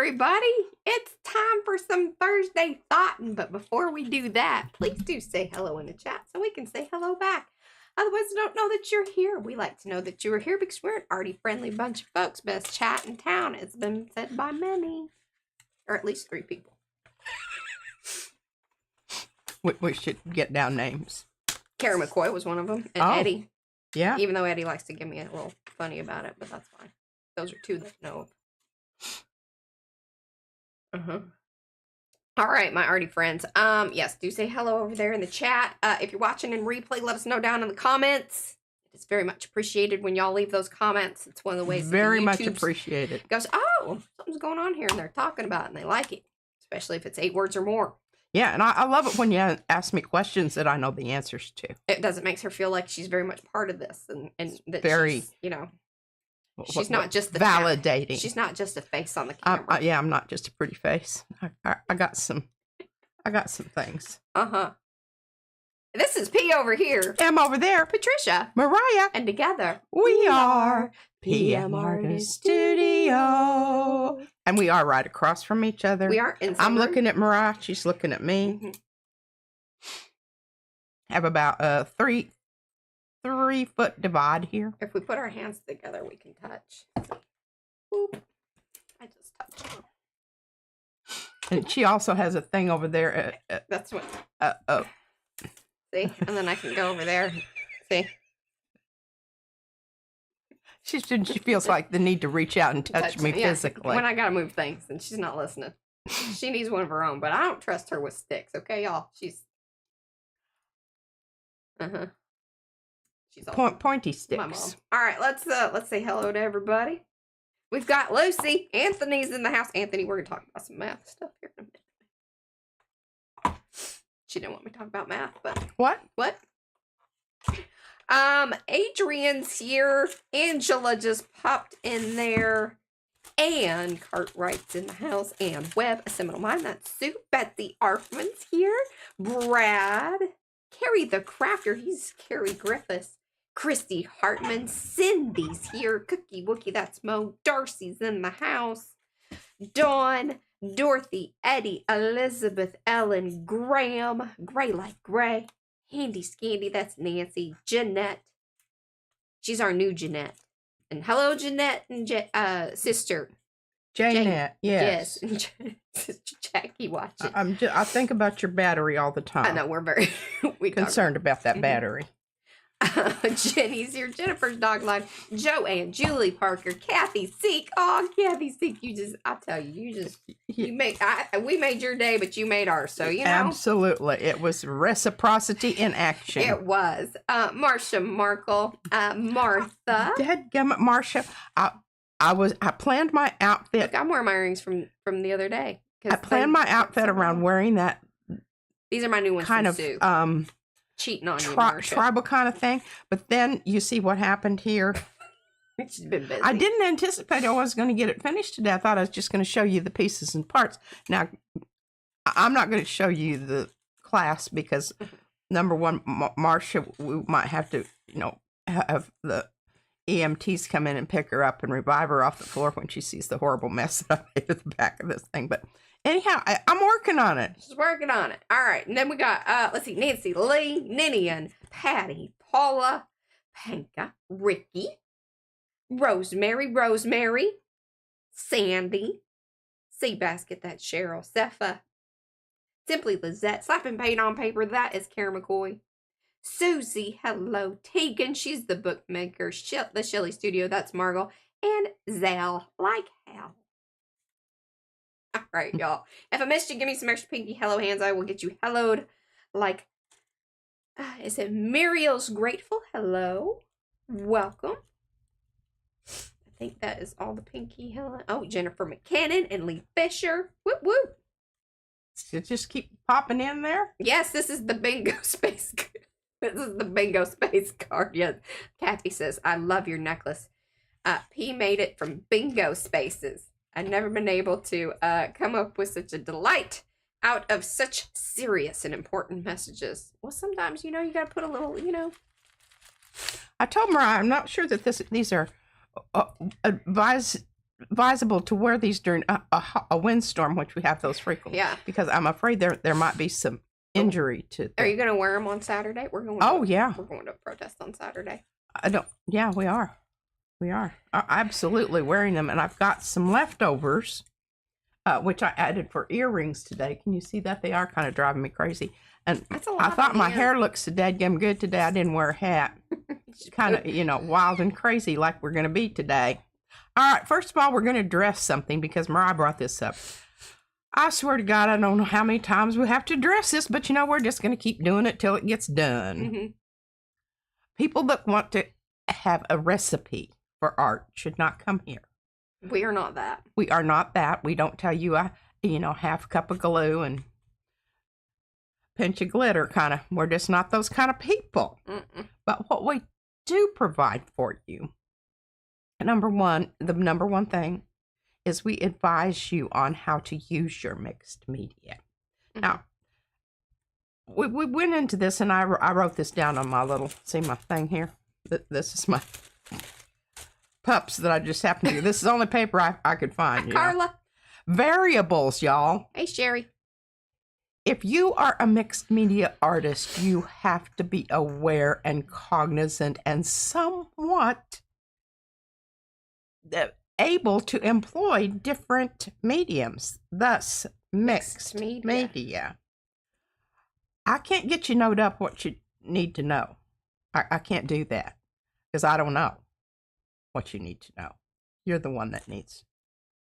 everybody. It's time for some Thursday thoughtin', but before we do that, please do say hello in the chat so we can say hello back. Otherwise, I don't know that you're here. We like to know that you are here because we're an arty friendly bunch of folks. Best chat in town. It's been said by many, or at least 3 people. We should get down names. Kara McCoy was one of them, and Eddie. Yeah. Even though Eddie likes to give me a little funny about it, but that's fine. Those are 2 that know. All right, my arty friends. Yes, do say hello over there in the chat. If you're watching in replay, let us know down in the comments. It's very much appreciated when y'all leave those comments. It's one of the ways very much appreciated. Goes, oh, something's going on here, and they're talking about it, and they like it, especially if it's 8 words or more. Yeah, and I love it when you ask me questions that I know the answers to. It does. It makes her feel like she's very much part of this, and that very, she's, you know, she's not just the validating. She's not just a face on the camera. Yeah, I'm not just a pretty face. I got some things. This is P over here. M over there. Patricia. Mariah. And together we are PM Artist Studio. And we are right across from each other. We are in I'm looking at Mariah. She's looking at me. Have about a 3-foot divide here. If we put our hands together, we can touch. Boop. I just touched her. And she also has a thing over there. That's what. Oh. See? And then I can go over there. See? She feels like the need to reach out and touch me physically. When I gotta move things, and she's not listening. She needs one of her own, but I don't trust her with sticks, okay, y'all? She's... She's pointy sticks. My mom. All right, let's say hello to everybody. We've got Lucy. Anthony's in the house. Anthony, we're gonna talk about some math stuff here in a minute. She didn't want me to talk about math, but what? Adrian's here. Angela just popped in there. And Cartwright's in the house. And Webb, a Seminole Mind. That's Sue. Betsy Arfman's here. Brad. Carrie the Crafter. He's Carrie Griffiths. Christy Hartman. Cindy's here. Cookie Wookie. That's Mo. Darcy's in the house. Dawn. Dorothy, Eddie, Elizabeth, Ellen, Graham, Gray like Gray, Handy Scandy, that's Nancy, Jeanette. She's our new Jeanette. And hello, Jeanette and sister. Jeanette, yes. Sister Jackie watching. I think about your battery all the time. I know, we're very concerned about that battery. Jenny's here. Jennifer's Dog Life. Joanne, Julie Parker, Kathy Seek. Oh, Kathy Seek, I tell you, we made your day, but you made ours. So, you know. Absolutely. It was reciprocity in action. It was. Marcia Markle, Martha. Dadgummit, Marcia. I planned my outfit. Look, I'm wearing my earrings from the other day. I planned my outfit around wearing that. These are my new ones kind of Sue. Cheating on you, Marcia. Tribal kind of thing. But then you see what happened here. She's been busy. I didn't anticipate I was going to get it finished today. I thought I was just going to show you the pieces and parts. Now, I'm not going to show you the class because, number one, Marcia, we might have to, have the EMTs come in and pick her up and revive her off the floor when she sees the horrible mess that I made at the back of this thing. But anyhow, I'm working on it. She's working on it. All right. And then we got, let's see, Nancy, Lee, Ninian, Patty, Paula, Panka, Ricky, Rosemary, Sandy, Seabasket, that's Cheryl, Sepha, Simply Lizette, Slapping Paint on Paper, that is Kara McCoy, Susie, hello, Tegan, she's the bookmaker, the Shelley Studio, that's Margot, and Zal, like Hal. All right, y'all. If I missed you, give me some extra pinky hello hands. I will get you helloed. Like, is it Muriel's Grateful? Hello. Welcome. I think that is all the pinky hello. Oh, Jennifer McKinnon and Lee Fisher. Whoop, whoop. Just keep popping in there? Yes, this is the bingo space. This is the bingo space card. Yes. Kathy says, I love your necklace. P made it from bingo spaces. I've never been able to come up with such a delight out of such serious and important messages. Well, sometimes, you got to put a little, I told Mariah, I'm not sure that these are advisable to wear these during a windstorm, which we have those frequently. Yeah. Because I'm afraid there might be some injury to. Are you going to wear them on Saturday? We're going. Yeah. We're going to protest on Saturday. I don't. Yeah, we are. We are absolutely wearing them, and I've got some leftovers, which I added for earrings today. Can you see that? They are kind of driving me crazy. And That's a lot I thought my on hair looked so dadgum good today. I didn't wear a hat. Kind of, wild and crazy like we're going to be today. All right, first of all, we're going to dress something because Mariah brought this up. I swear to God, I don't know how many times we have to dress this, but we're just going to keep doing it till it gets done. Mm-hmm. People that want to have a recipe for art should not come here. We are not that. We are not that. We don't tell you half cup of glue and pinch of glitter kind of. We're just not those kind of people. Mm-mm. But what we do provide for you, the number one thing is we advise you on how to use your mixed media. Mm-hmm. Now, we went into this, and I wrote this down on my little, see my thing here? This is my pups that I just happened to. This is the only paper I could find. Carla. Variables, y'all. Hey, Sherry. If you are a mixed media artist, you have to be aware and cognizant and somewhat able to employ different mediums, thus mixed media. I can't get you noted up what you need to know. I can't do that because I don't know what you need to know. You're the one that needs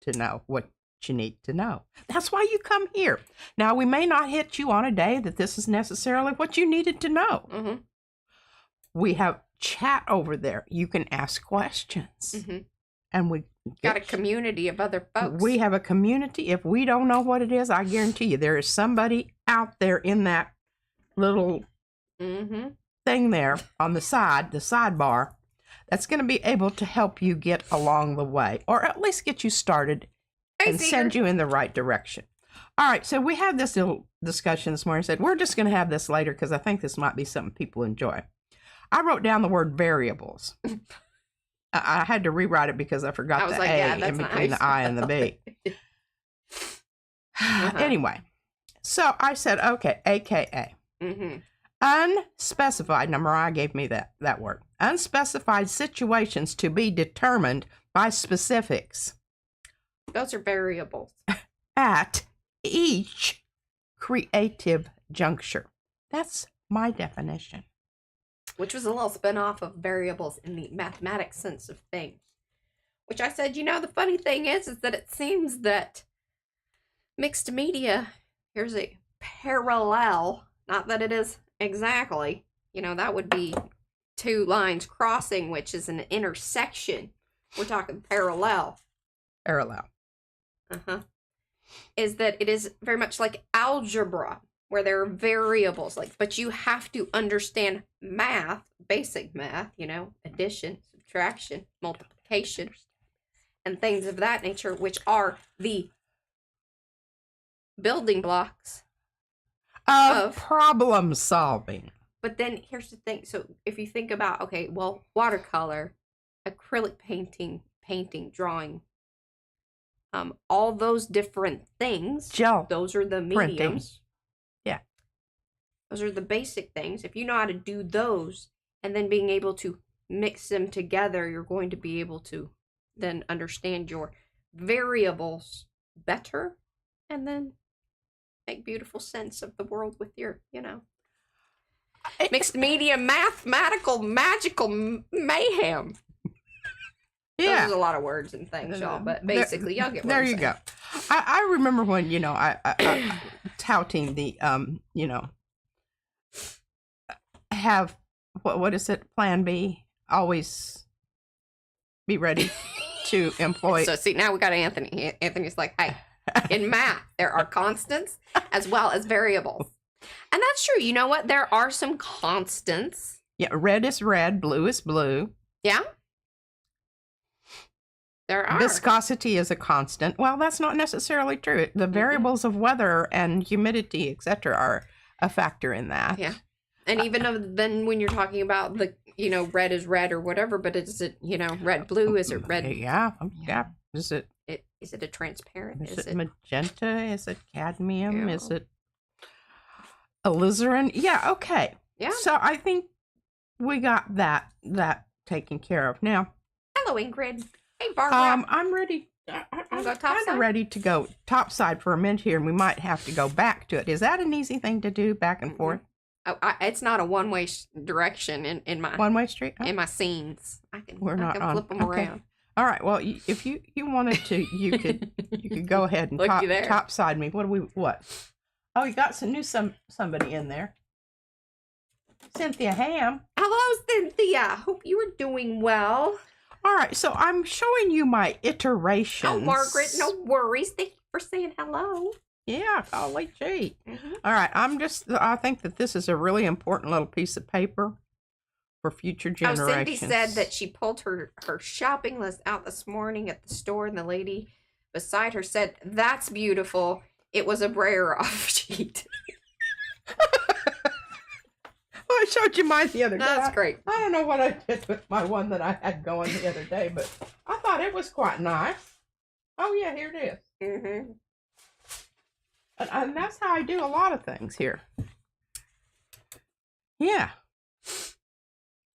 to know what you need to know. That's why you come here. Now, we may not hit you on a day that this is necessarily what you needed to know. Mm-hmm. We have chat over there. You can ask questions. Mm-hmm. And we got a community of other folks. We have a community. If we don't know what it is, I guarantee you there is somebody out there in that little thing there on the sidebar, that's going to be able to help you get along the way, or at least get you started and send you in the right direction. All right, so we had this little discussion this morning. I said, we're just going to have this later because I think this might be something people enjoy. I wrote down the word variables. I had to rewrite it because I forgot the A in between the I and the B. Anyway, so I said, okay, AKA. Unspecified. Now, Mariah gave me that word. Unspecified situations to be determined by specifics. Those are variables. At each creative juncture. That's my definition. Which was a little spin-off of variables in the mathematics sense of things. Which I said, the funny thing is that it seems that mixed media, here's a parallel, not that it is exactly, that would be two lines crossing, which is an intersection. We're talking parallel. Is that it is very much like algebra, where there are variables, but you have to understand math, basic math, addition, subtraction, multiplication, and things of that nature, which are the building blocks of problem solving. But then here's the thing. So if you think about, watercolor, acrylic painting, drawing, all those different things, gel, those are the mediums. Printing. Yeah. Those are the basic things. If you know how to do those and then being able to mix them together, you're going to be able to then understand your variables better and then make beautiful sense of the world with your, mixed media, mathematical, magical mayhem. Yeah. There's a lot of words and things, y'all, but basically, y'all get what there I'm you saying. Go. I remember when, I touting the, have, what is it, plan B, always be ready to employ. So, see, now we got Anthony. Anthony's like, hey, in math, there are constants as well as variables. And that's true. You know what? There are some constants. Yeah, red is red, blue is blue. Yeah. There are. Viscosity is a constant. Well, that's not necessarily true. The variables of weather and humidity, etc., are a factor in that. Yeah. And even then when you're talking about the, red is red or whatever, but is it, red, blue? Is it red? Yeah. Is it Is it a transparent? is it magenta? Is it cadmium? Yeah. Is it alizarin? Yeah, okay. Yeah. So I think we got that taken care of. Now, Hello, Ingrid. Hey, Barbara. I'm ready. Wanna go I'm kind topside? of ready to go topside for a minute here, and we might have to go back to it. Is that an easy thing to do, back and forth? Oh, it's not a one-way direction in my One-way street? Oh, in my scenes. I can we're not on. flip them Okay. around. All right. Well, if you wanted to, you could go ahead and Looky there. topside me. What? Oh, you got somebody in there. Cynthia Ham. Hello, Cynthia. Hope you are doing well. All right. So I'm showing you my iterations. Oh, Margaret, no worries. Thank you for saying hello. Yeah, golly gee. Mhm. All right. I think that this is a really important little piece of paper for future generations. Oh, Cindy said that she pulled her shopping list out this morning at the store, and the lady beside her said, "That's beautiful. It was a brayer off sheet." Well, I showed you mine the other day. That's great. I don't know what I did with my one that I had going the other day, but I thought it was quite nice. Oh, yeah, here it is. Mm-hmm. And that's how I do a lot of things here. Yeah.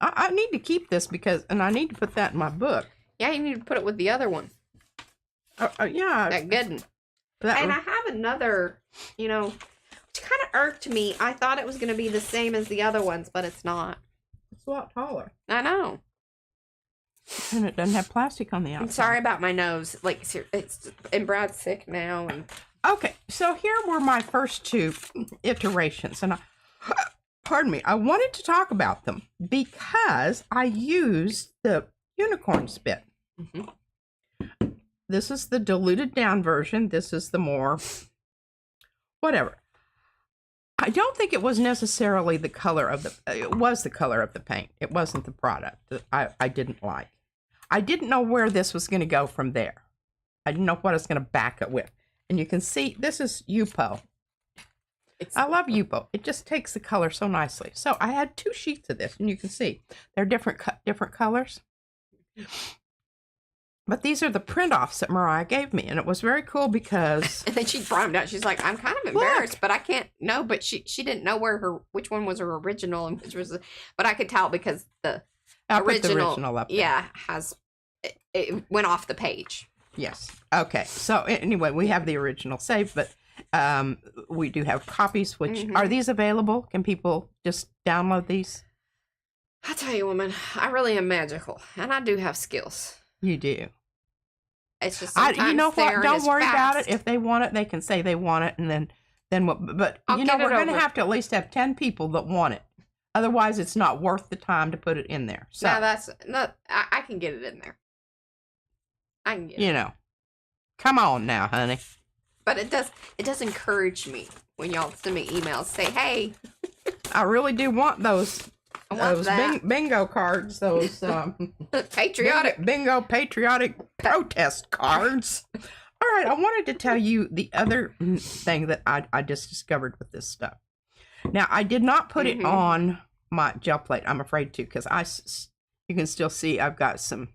I need to keep this and I need to put that in my book. Yeah, you need to put it with the other one. Yeah. That good one. And I have another, which kind of irked me. I thought it was going to be the same as the other ones, but it's not. It's a lot taller. I know. And it doesn't have plastic on the outside. I'm sorry about my nose. Like, and Brad's sick now. And Okay, so here were my first two iterations. And pardon me, I wanted to talk about them because I used the unicorn spit. Mm-hmm. This is the diluted down version. This is the more whatever. I don't think it was necessarily the color of it was the color of the paint. It wasn't the product that I didn't like. I didn't know where this was going to go from there. I didn't know what I was going to back it with. And you can see this is Yupo. I love Yupo. It just takes the color so nicely. So I had two sheets of this, and you can see they're different colors. But these are the print offs that Mariah gave me, and it was very cool because. And then she brought them down. She's like, "I'm kind of embarrassed, but I can't." No, but she didn't know which one was her original and which was. But I could tell because the original up there. Yeah, it went off the page. Yes. Okay. So anyway, we have the original saved, but we do have copies. Which are these available? Can people just download these? I tell you, woman, I really am magical, and I do have skills. You do. It's just sometimes you know what? Don't worry about it. fast. If they want it, they can say they want it, and then what? But I'll we're get it going to over. have to at least have 10 people that want it. Otherwise, it's not worth the time to put it in there. So No, that's not. I can get it in there. I can get it. Come on now, honey. But it does encourage me when y'all send me emails. Say, hey, I really do want those. I want Those that. bingo cards. Those Patriotic. bingo patriotic protest cards. All right, I wanted to tell you the other thing that I just discovered with this stuff. Now, I did not put it on my gel plate. I'm afraid to, because you can still see I've got some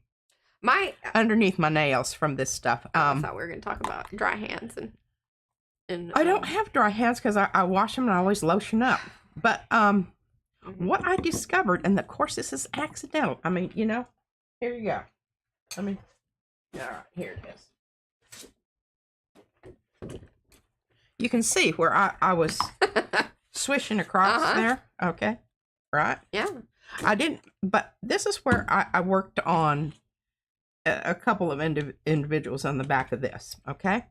underneath my nails from this stuff. I thought we were going to talk about dry hands and I don't have dry hands because I wash them and I always lotion up. But what I discovered, and of course this is accidental. I mean, here you go. I mean, all right, here it is. You can see where I was swishing across there. Okay, right? Yeah. I didn't, but this is where I worked on a couple of individuals on the back of this. Okay,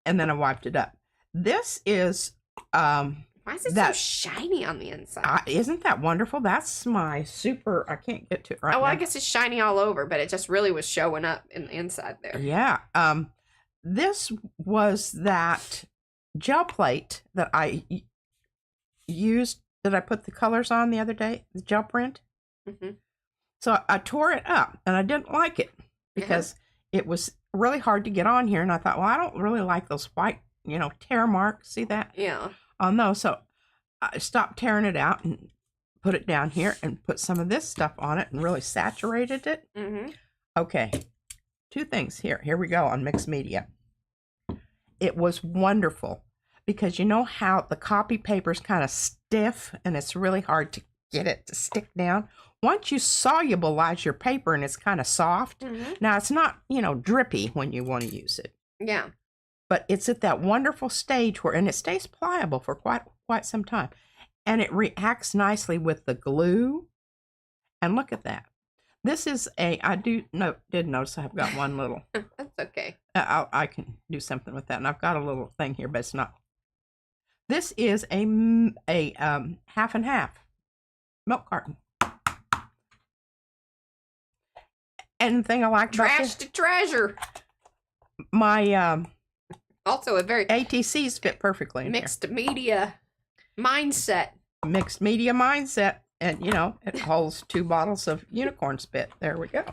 and then I wiped it up. This is Why is it so shiny on the inside? Isn't that wonderful? That's my super. I can't get to it right now. I guess it's shiny all over, but it just really was showing up in the inside there. Yeah. This was that gel plate that I used, that I put the colors on the other day, the gel print. So I tore it up, and I didn't like it because it was really hard to get on here. And I thought, well, I don't really like those white, tear marks. See that? Yeah. Oh no, so I stopped tearing it out and put it down here and put some of this stuff on it and really saturated it. Okay, two things here. Here we go on mixed media. It was wonderful because you know how the copy paper is kind of stiff and it's really hard to get it to stick down. Once you solubilize your paper and it's kind of soft, now it's not, drippy when you want to use it. Yeah. But it's at that wonderful stage where, and it stays pliable for quite some time. And it reacts nicely with the glue. And look at that. This is did notice I've got one little. That's okay. I can do something with that. And I've got a little thing here, but it's not. This is a half and half milk carton. And the thing I like about Trash to treasure. My also a very ATCs fit perfectly in mixed media mindset. Mixed media mindset. And, it holds 2 bottles of unicorn spit. There we go.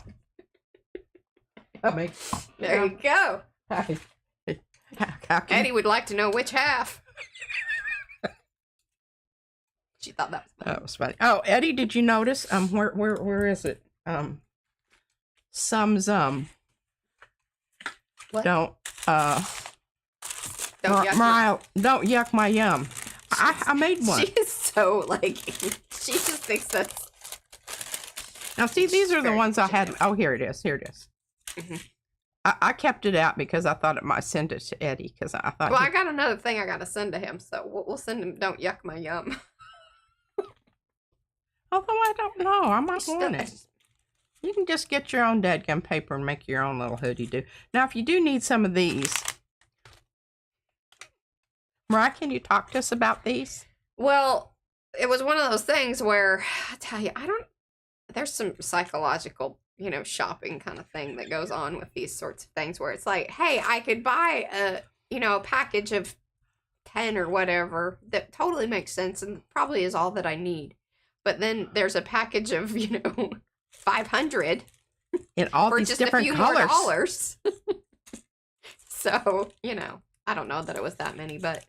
There you go. Eddie would like to know which half. She thought that was funny. That was funny. Oh, Eddie, did you notice? Where is it? What? Don't yuck don't yuck my yum. I made one. She is so she just thinks that's. Now see, these are the very ones I had. gentle. Oh, here it is. I kept it out because I thought it might send it to Eddie because I thought. Well, I got another thing I got to send to him, so we'll send him. Don't yuck my yum. Although I don't know, I might want it. You can just get your own dadgum paper and make your own little hoodie do. Now, if you do need some of these, Mariah, can you talk to us about these? Well, it was one of those things where I tell you, there's some psychological, shopping kind of thing that goes on with these sorts of things where it's like, hey, I could buy a package of 10 or whatever that totally makes sense and probably is all that I need. But then there's a package of, 500 in all for these just different a few colors. more dollars. So, I don't know that it was that many, but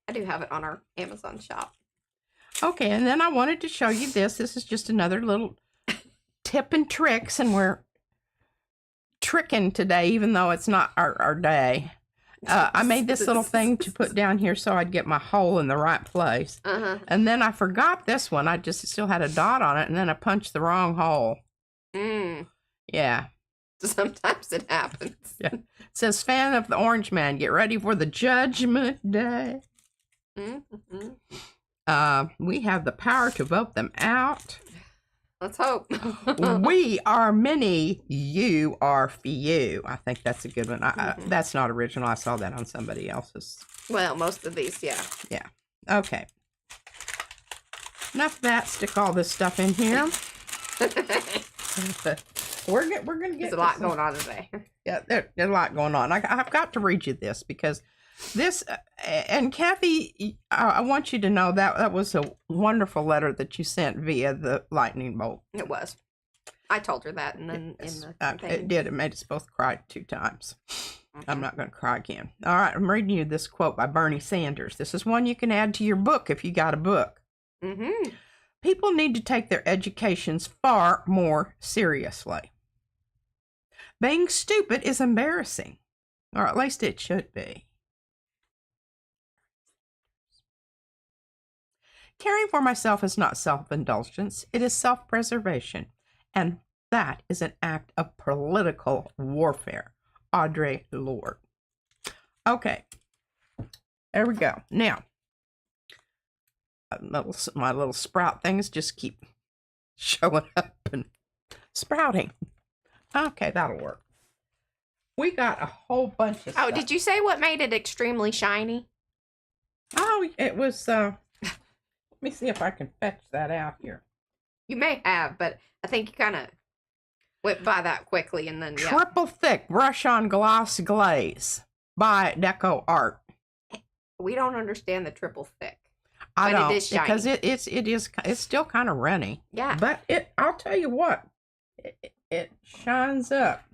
I do have it on our Amazon shop. Okay, and then I wanted to show you this. This is just another little tip and tricks, and we're tricking today, even though it's not our day. I made this little thing to put down here so I'd get my hole in the right place. And then I forgot this one. I just still had a dot on it, and then I punched the wrong hole. Yeah. Sometimes it happens. Yeah. It says, fan of the Orange Man, get ready for the Judgment Day. We have the power to vote them out. Let's hope. We are many, you are few. I think that's a good one. That's not original. I saw that on somebody else's. Well, most of these, yeah. Yeah. Okay. Enough of that. Stick all this stuff in here. We're gonna get. There's a lot going on today. Yeah, there's a lot going on. I've got to read you this because this and Kathy, I want you to know that was a wonderful letter that you sent via the lightning bolt. It was. I told her that, and then Yes. in the thing. It did. It made us both cry 2 times. I'm not going to cry again. All right, I'm reading you this quote by Bernie Sanders. This is one you can add to your book if you got a book. People need to take their educations far more seriously. Being stupid is embarrassing, or at least it should be. Caring for myself is not self-indulgence, it is self-preservation, and that is an act of political warfare. Audre Lorde. Okay, there we go. Now, my little sprout things just keep showing up and sprouting. Okay, that'll work. We got a whole bunch of stuff. Oh, did you say what made it extremely shiny? Oh, it was, let me see if I can fetch that out here. You may have, but I think you kind of went by that quickly and then, yeah. Triple thick brush on gloss glaze by Deco Art. We don't understand the triple thick. I But don't, it is shiny. because it's still kind of runny. Yeah. But I'll tell you what, it shines up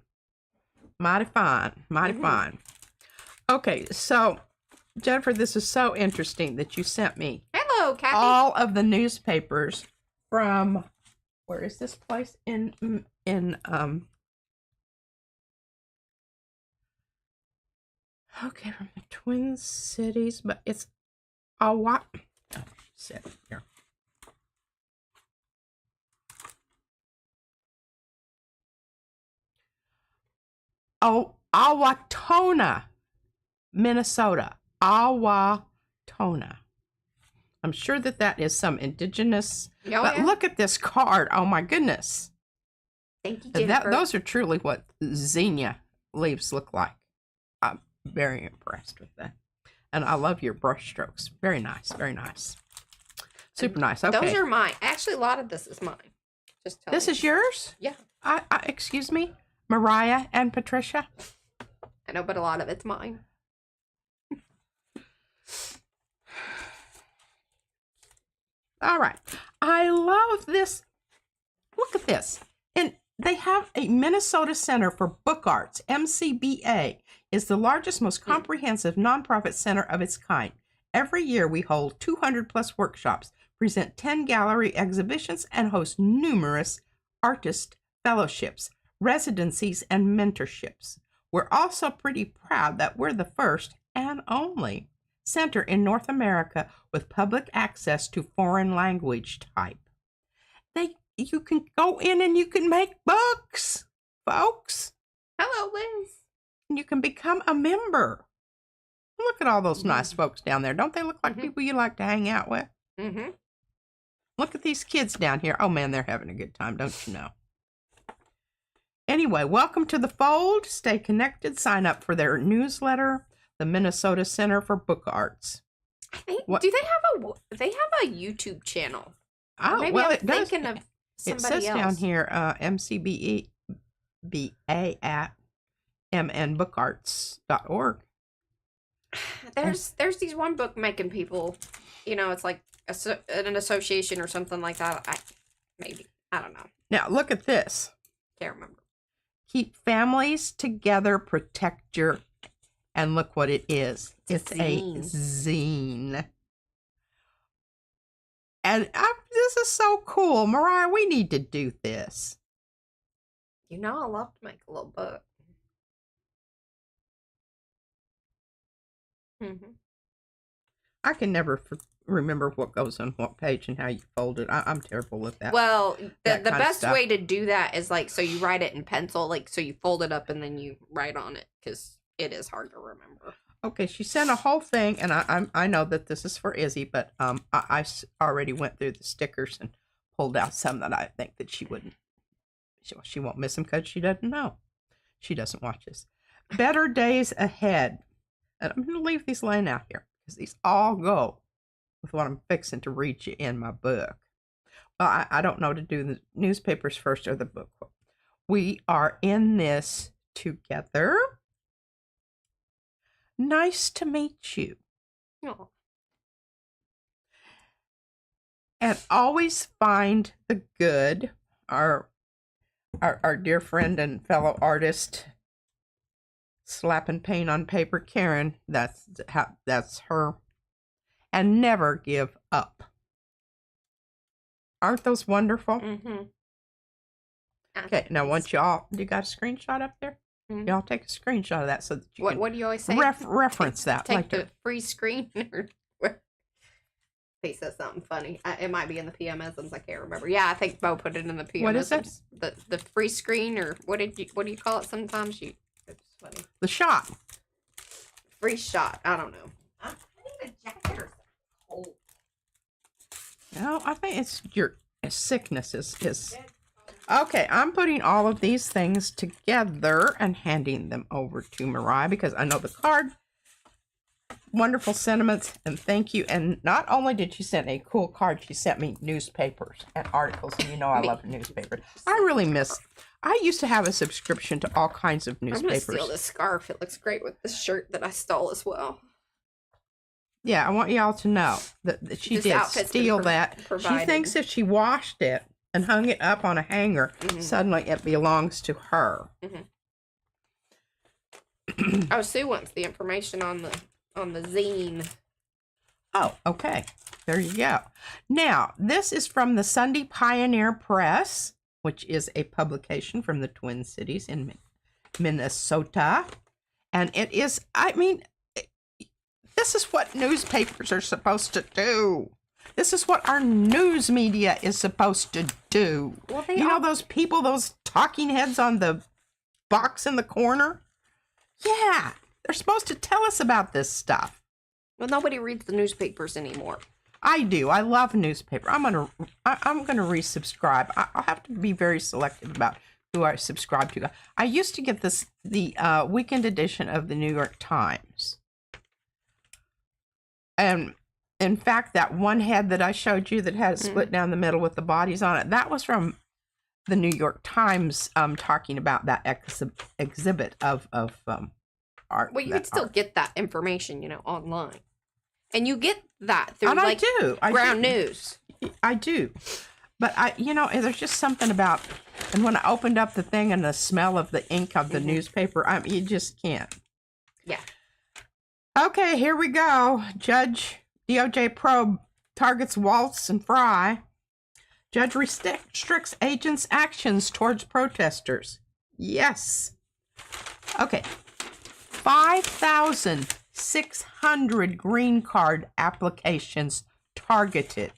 mighty fine, mighty fine. Okay, so Jennifer, this is so interesting that you sent me Hello, Kathy. all of the newspapers from, where is this place in Okay, from the Twin Cities, but it's a what? Oh, sit here. Oh, Awatona, Minnesota. Awatona. I'm sure that is some indigenous. Oh, but yeah. look at this card. Oh my goodness. Thank you, Jennifer. Those are truly what zinnia leaves look like. I'm very impressed with that. And I love your brush strokes. Very nice. Very nice. Super nice. Okay. Those are mine. Actually, a lot of this is mine. Just tell This me. is yours? Yeah. Excuse me? Mariah and Patricia? I know, but a lot of it's mine. All right. I love this. Look at this. And they have a Minnesota Center for Book Arts. MCBA is the largest, most comprehensive nonprofit center of its kind. Every year we hold 200 plus workshops, present 10 gallery exhibitions, and host numerous artist fellowships, residencies, and mentorships. We're also pretty proud that we're the first and only center in North America with public access to foreign language type. You can go in and you can make books, folks. Hello, Liz. You can become a member. Look at all those nice folks down there. Don't they look like people you like to hang out with? Mm-hmm. Look at these kids down here. Oh, man, they're having a good time, don't you know? Anyway, welcome to the fold. Stay connected. Sign up for their newsletter, the Minnesota Center for Book Arts. I think, What? do they have a YouTube channel? Oh, Maybe well, I'm it does. thinking of It somebody says else. down here, MCBA at mnbookarts.org. There's these one book making people, it's like an association or something like that. I don't know. Now, look at this. Can't remember. Keep families together, protect your, and look what it is. It's a zine. And this is so cool. Mariah, we need to do this. I love to make a little book. Mm-hmm. I can never remember what goes on what page and how you fold it. I'm terrible with that. Well, the kind of best stuff. way to do that is so you write it in pencil, so you fold it up and then you write on it because it is hard to remember. Okay, she sent a whole thing, and I know that this is for Izzy, but I already went through the stickers and pulled out some that I think that she wouldn't. She won't miss them because she doesn't know. She doesn't watch this. Better days ahead. And I'm going to leave these laying out here because these all go with what I'm fixing to read you in my book. Well, I don't know to do the newspapers first or the book. We are in this together. Nice to meet you. Oh. And always find the good. Our dear friend and fellow artist, slapping paint on paper, Karen, that's her. And never give up. Aren't those wonderful? Mm-hmm. Okay, now once you got a screenshot up there? Mm-hmm. Y'all take a screenshot of that so that you can What do you always say? reference that. Take like the free screen. He says something funny. It might be in the PMisms. I can't remember. Yeah, I think Bo put it in the PMisms. What is it? The free screen, or what do you call it? Sometimes it's funny. The shot. Free shot. I don't know. I need a jacket or something. No, I think it's your sickness is. Okay, I'm putting all of these things together and handing them over to Mariah because I know the card. Wonderful sentiments and thank you. And not only did she send a cool card, she sent me newspapers and articles. And I love newspapers. I used to have a subscription to all kinds of newspapers. I'm gonna steal this scarf. It looks great with this shirt that I stole as well. Yeah, I want y'all to know that she This did outfit's been steal that. provided. She thinks if she washed it and hung it up on a hanger, suddenly it belongs to her. Oh, Sue wants the information on the zine. Oh, okay. There you go. Now, this is from the Sunday Pioneer Press, which is a publication from the Twin Cities in Minnesota. And it is, This is what newspapers are supposed to do. This is what our news media is supposed to do. Well, you know those people, those talking heads on the box in the corner? Yeah, they're supposed to tell us about this stuff. Well, nobody reads the newspapers anymore. I do. I love newspaper. I'm gonna resubscribe. I'll have to be very selective about who I subscribe to. I used to get the weekend edition of the New York Times, and in fact, that one head that I showed you that had a split down the middle with the bodies on it, that was from the New York Times, talking about that exhibit of art. Well, you can still get that information, online. And you get that through, and I do. Ground News. I do. But there's just something about, and when I opened up the thing and the smell of the ink of the newspaper, you just can't. Yeah. Okay, here we go. Judge DOJ probe targets Waltz and Fry. Judge restricts agents' actions towards protesters. Yes. Okay. 5,600 green card applications targeted.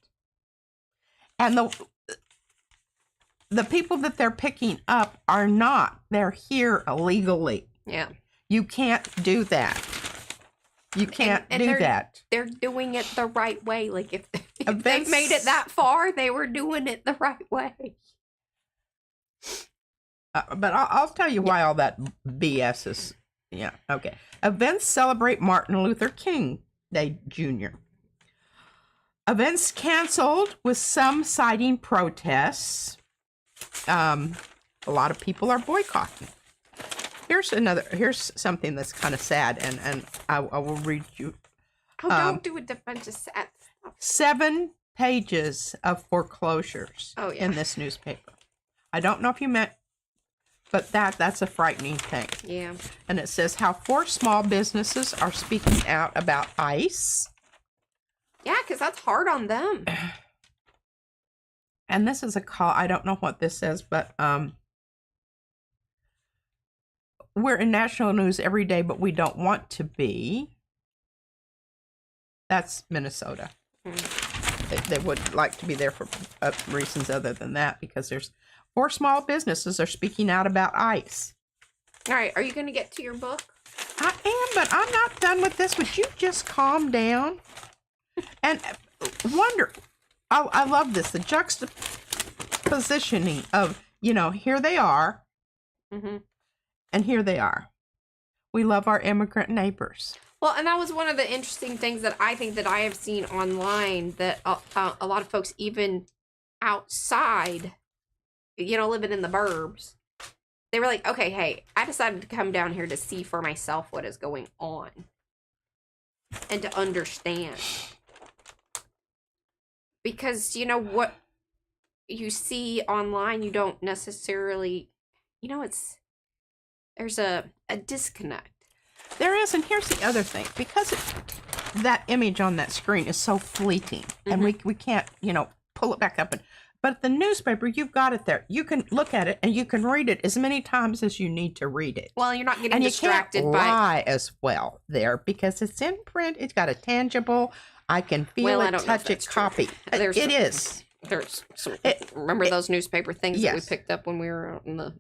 And the people that they're picking up are not. They're here illegally. Yeah. You can't do that. You can't do that. They're doing it the right way. Like, if they've made it that far, they were doing it the right way. But I'll tell you why all that BS is. Yeah, okay. Events celebrate Martin Luther King Day Jr. Events canceled with some citing protests. A lot of people are boycotting. Here's something that's kind of sad, and I will read you. Oh, don't do a bunch of sad stuff. 7 pages of foreclosures in this newspaper. I don't know if you meant, but that's a frightening thing. Yeah. And it says how 4 small businesses are speaking out about ICE. Yeah, because that's hard on them. And this is a call. I don't know what this says, but we're in national news every day, but we don't want to be. That's Minnesota. They would like to be there for reasons other than that, because there's 4 small businesses are speaking out about ICE. All right, are you going to get to your book? I am, but I'm not done with this. Would you just calm down? And wonder, I love this, the juxtapositioning of, here they are, and here they are. We love our immigrant neighbors. Well, and that was one of the interesting things that I think that I have seen online, that a lot of folks, even outside, living in the burbs, they were like, okay, hey, I decided to come down here to see for myself what is going on and to understand. Because, what you see online, you don't necessarily, there's a disconnect. There is, and here's the other thing. Because that image on that screen is so fleeting, and we can't, pull it back up. But the newspaper, you've got it there. You can look at it, and you can read it as many times as you need to read it. Well, you're not getting and distracted you can't lie as well there, because it's in print. It's got a tangible, I can feel it, touch it, copy. It is. There's some, remember those newspaper things that we picked up when we were out in the,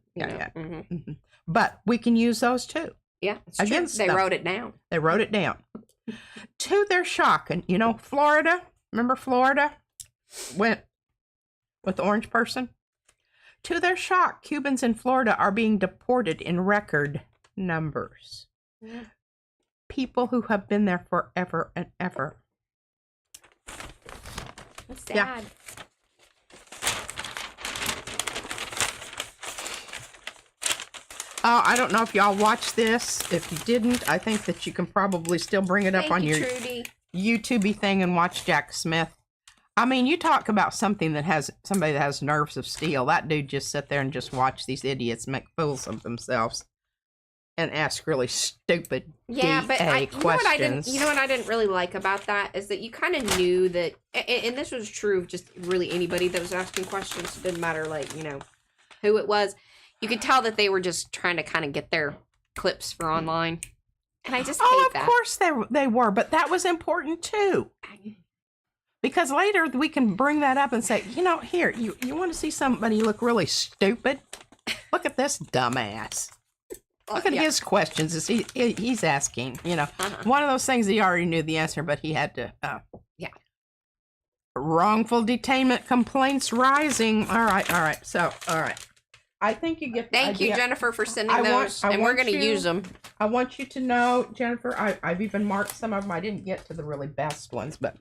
But we can use those too. Yeah, it's true. They wrote it down. They wrote it down. To their shock, and Florida, remember Florida went with the orange person? To their shock, Cubans in Florida are being deported in record numbers. Yeah. People who have been there forever and ever. That's sad. Yeah. I don't know if y'all watched this. If you didn't, I think that you can probably still bring it up on your YouTube-y thing and watch Jack Smith. I mean, you talk about somebody that has nerves of steel. That dude just sit there and just watch these idiots make fools of themselves and ask really stupid questions. You know what I didn't really like about that is that you kind of knew that, and this was true of just really anybody that was asking questions. It didn't matter, who it was. You could tell that they were just trying to kind of get their clips for online. And I just Oh, hate of that. course they were, but that was important too. Because later we can bring that up and say, here, you want to see somebody look really stupid? Look at this dumbass. Look at his questions as he's asking, one of those things he already knew the answer, but he had to. Wrongful detainment complaints rising. All right. So, all right. I think you get the Thank you, idea. Jennifer, for sending those, and we're going to use them. I want you to know, Jennifer, I've even marked some of them. I didn't get to the really best ones, but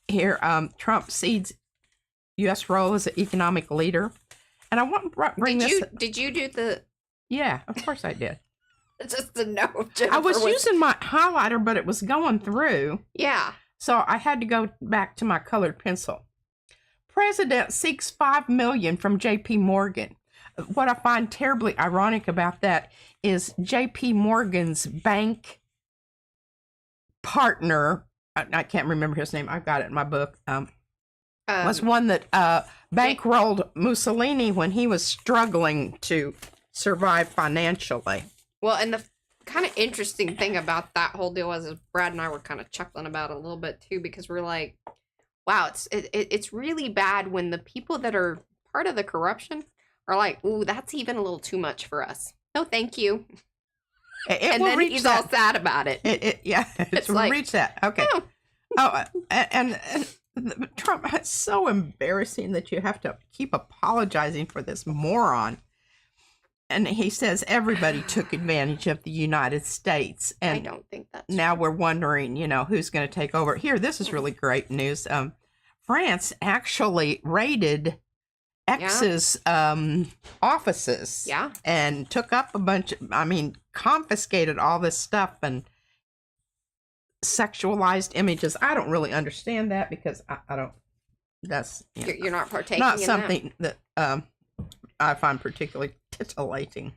here, Trump cedes U.S. role as an economic leader. And I want to bring this. Did you do the... Yeah, of course I did. Just to know, Jennifer I was using my highlighter, but it was going through. Yeah. So I had to go back to my colored pencil. President seeks $5 million from J.P. Morgan. What I find terribly ironic about that is J.P. Morgan's bank partner, I can't remember his name, I've got it in my book, was one that bankrolled Mussolini when he was struggling to survive financially. Well, and the kind of interesting thing about that whole deal was Brad and I were kind of chuckling about it a little bit too, because we're like, wow, it's really bad when the people that are part of the corruption are like, ooh, that's even a little too much for us. No, thank you. And then he's all sad about it. It's like, reach that. Okay. And Trump, it's so embarrassing that you have to keep apologizing for this moron. And he says everybody took advantage of the United States. And I don't think that's now true. We're wondering, who's going to take over. Here, this is really great news. France actually raided X's offices. Yeah. And took up confiscated all this stuff and sexualized images. I don't really understand that because I don't, that's, you're not partaking not in something that I find particularly titillating.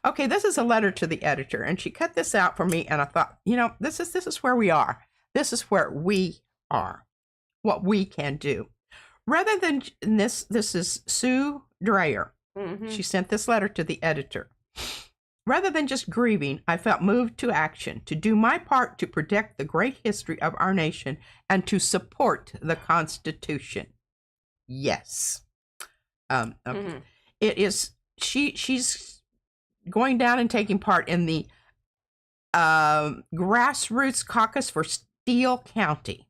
Okay, this is a letter to the editor, and she cut this out for me, and I thought, this is where we are. This is where we are. What we can do. Rather than this is Sue Dreyer. Mm-hmm. She sent this letter to the editor. Rather than just grieving, I felt moved to action, to do my part to protect the great history of our nation and to support the Constitution. Yes. Mm-hmm. It is, she's going down and taking part in the grassroots caucus for Steele County.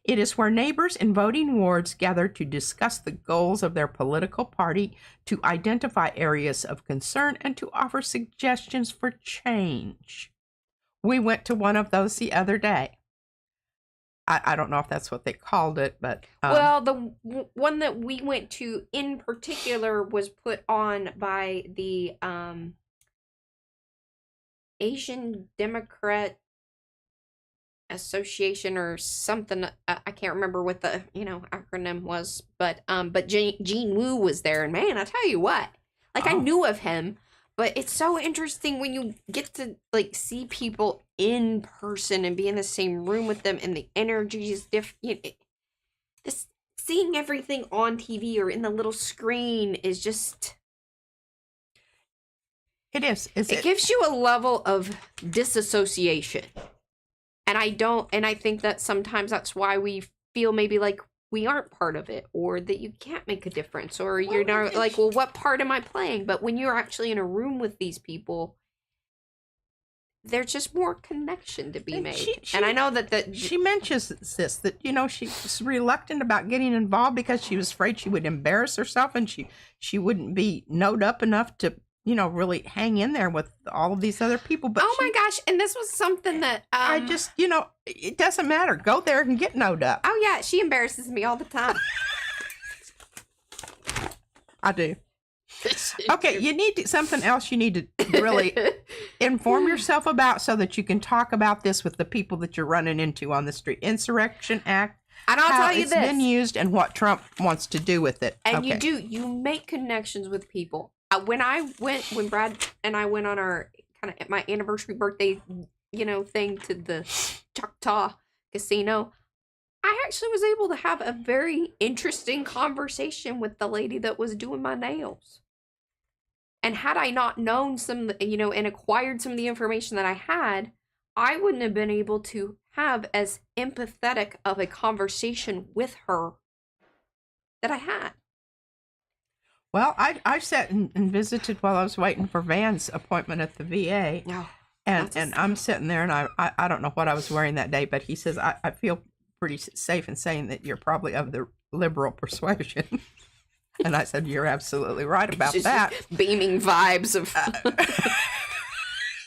It is where neighbors in voting wards gather to discuss the goals of their political party, to identify areas of concern, and to offer suggestions for change. We went to one of those the other day. I don't know if that's what they called it, but... well, the one that we went to in particular was put on by the Asian Democrat Association or something. I can't remember what the acronym was, but Gene Wu was there, and man, I tell you what, I knew of him, but it's so interesting when you get to see people in person and be in the same room with them, and the energy is different. This seeing everything on TV or in the little screen is just. It is. It gives you a level of disassociation. And I think that sometimes that's why we feel maybe like we aren't part of it, or that you can't make a difference, or you're not well, what part am I playing? But when you're actually in a room with these people, there's just more connection to be made. And I know that she mentions this, that, she's reluctant about getting involved because she was afraid she would embarrass herself and she wouldn't be knowed up enough to, really hang in there with all of these other people. But my gosh. And this was something that I just, it doesn't matter. Go there and get knowed up. Oh, yeah. She embarrasses me all the time. I do. Okay, you need something else you need to really inform yourself about so that you can talk about this with the people that you're running into on the street. Insurrection Act. And I'll tell you this. How it's been used and what Trump wants to do with it. And you make connections with people. When Brad and I went on our kind of my anniversary birthday, thing to the Choctaw Casino, I actually was able to have a very interesting conversation with the lady that was doing my nails. And had I not known some, and acquired some of the information that I had, I wouldn't have been able to have as empathetic of a conversation with her that I had. Well, I sat and visited while I was waiting for Van's appointment at the VA. No. And I'm sitting there, and I don't know what I was wearing that day, but he says, I feel pretty safe in saying that you're probably of the liberal persuasion. And I said, you're absolutely right about that. Beaming vibes of...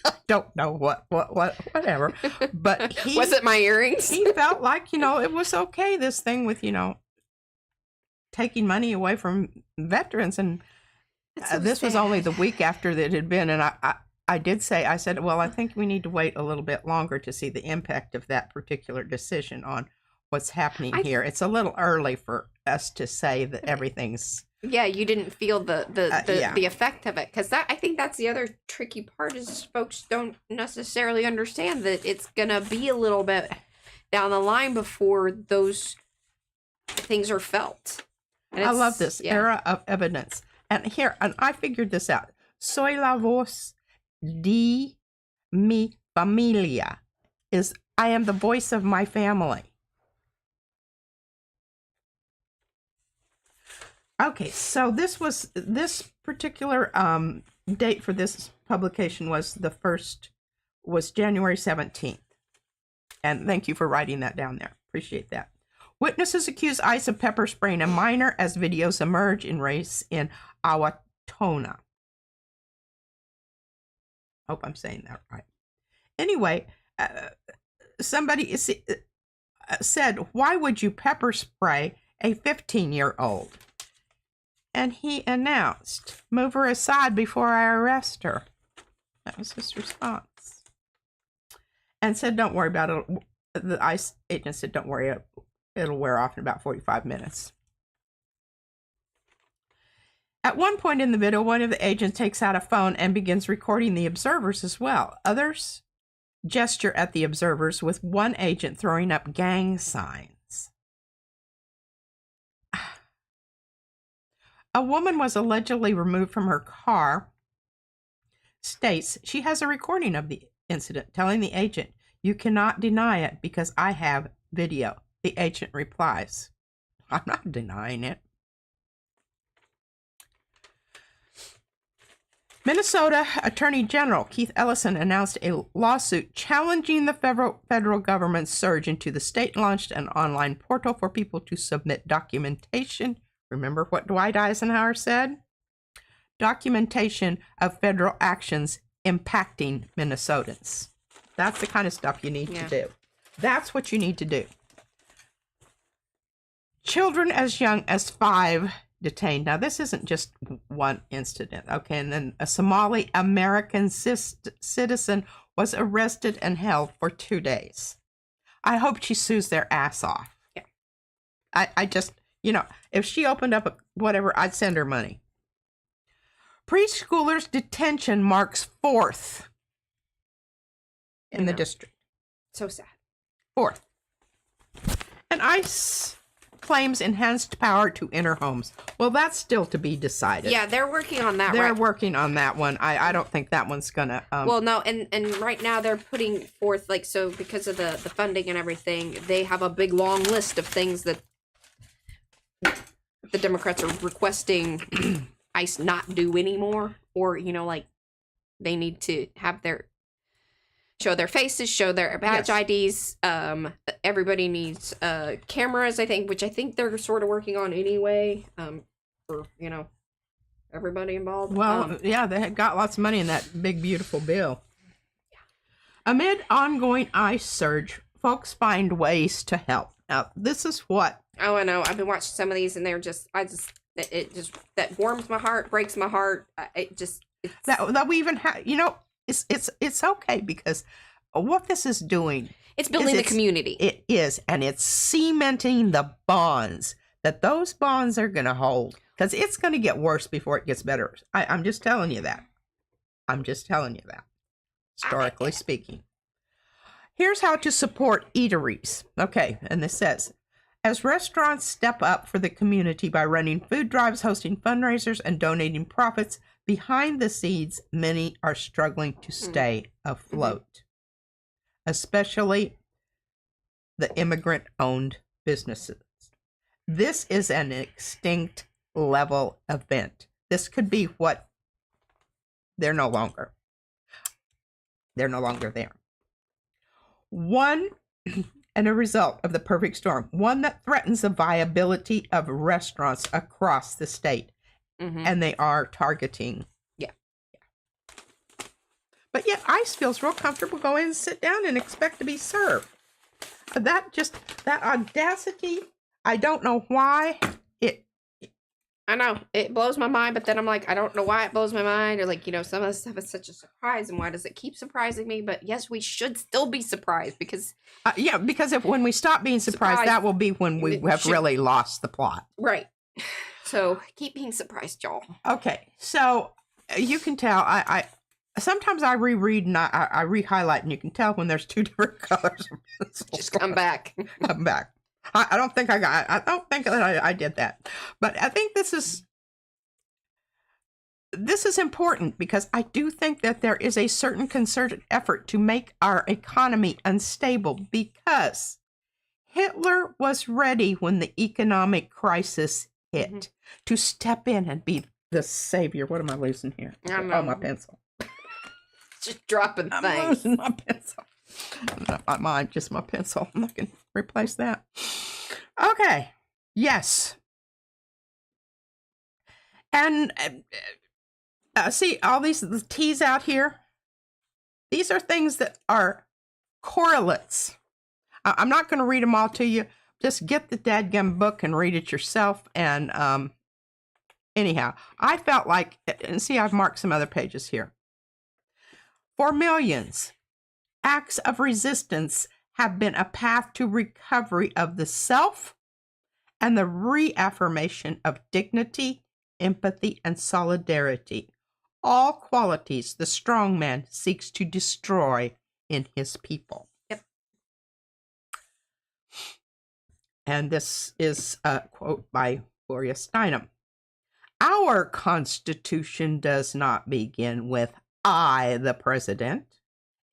I don't know whatever. But was it my earrings? He felt like, it was okay, this thing with, taking money away from veterans. And So this was sad. only the week after that it had been. And I did say, I said, well, I think we need to wait a little bit longer to see the impact of that particular decision on what's happening here. It's a little early for us to say that everything's... Yeah, you didn't feel the yeah. effect of it. Because I think that's the other tricky part is folks don't necessarily understand that it's going to be a little bit down the line before those things are felt. And I love this era of evidence. And I figured this out. Soy la voz de mi familia is I am the voice of my family. Okay, so this particular date for this publication was January 17th. And thank you for writing that down there. Appreciate that. Witnesses accuse ICE of pepper spraying a minor as videos emerge in race in Awatona. Hope I'm saying that right. Anyway, somebody said, why would you pepper spray a 15-year-old? And he announced, move her aside before I arrest her. That was his response. And said, don't worry about it. The ICE agent said, don't worry, it'll wear off in about 45 minutes. At one point in the video, one of the agents takes out a phone and begins recording the observers as well. Others gesture at the observers, with one agent throwing up gang signs. A woman was allegedly removed from her car. States she has a recording of the incident, telling the agent, you cannot deny it because I have video. The agent replies, I'm not denying it. Minnesota Attorney General Keith Ellison announced a lawsuit challenging the federal government's surge into the state-launched an online portal for people to submit documentation. Remember what Dwight Eisenhower said? Documentation of federal actions impacting Minnesotans. That's the kind of stuff you need to do. That's what you need to do. Children as young as 5 detained. Now, this isn't just one incident, okay? And then a Somali American citizen was arrested and held for 2 days. I hope she sues their ass off. Yeah. I just, if she opened up whatever, I'd send her money. Preschoolers' detention marks 4th in the district. So sad. 4th. And ICE claims enhanced power to enter homes. Well, that's still to be decided. Yeah, they're working on that. They're working on that one. I don't think that one's gonna. Well, no, and right now they're putting forth because of the funding and everything, they have a big long list of things that the Democrats are requesting ICE not do anymore, or they need to have show their faces, show their badge IDs. Everybody needs cameras, I think, which I think they're sort of working on anyway. For everybody involved. Well, yeah, they had got lots of money in that big beautiful bill. Yeah. Amid ongoing ICE surge, folks find ways to help. Now, this is what. Oh, I know. I've been watching some of these, and that warms my heart, breaks my heart. That we even have. It's okay, because what this is doing, it's building the community. It is, and it's cementing the bonds that those bonds are going to hold, because it's going to get worse before it gets better. I'm just telling you that. Historically speaking. Here's how to support eateries. Okay, and this says, as restaurants step up for the community by running food drives, hosting fundraisers, and donating profits, behind the scenes, many are struggling to stay afloat. especially the immigrant-owned businesses. This is an extinct level event. This could be what they're no longer. They're no longer there. One, and a result of the perfect storm, one that threatens the viability of restaurants across the state. And they are targeting. Yeah. But yet ICE feels real comfortable going and sit down and expect to be served. That audacity, I don't know why I know, it blows my mind, but then I'm like, I don't know why it blows my mind, or like, some of the stuff is such a surprise, and why does it keep surprising me? But yes, we should still be surprised, because because when we stop being surprised, that will be when we have really lost the plot. Right. So keep being surprised, y'all. Okay, so you can tell I sometimes I reread and I re-highlight, and you can tell when there's two different colors. Just come back. Come back. I don't think I did that, but I think this is important, because I do think that there is a certain concerted effort to make our economy unstable, because Hitler was ready when the economic crisis hit to step in and be the savior. What am I losing here? Oh, my pencil. Just dropping things. I'm losing my pencil. Not my mind, just my pencil. I can replace that. Okay. Yes. And see all these T's out here? These are things that are correlates. I'm not going to read them all to you. Just get the dadgum book and read it yourself. And anyhow, I felt like, and see, I've marked some other pages here. For millions, acts of resistance have been a path to recovery of the self and the reaffirmation of dignity, empathy, and solidarity, all qualities the strong man seeks to destroy in his people. Yep. And this is a quote by Gloria Steinem. Our Constitution does not begin with I, the president.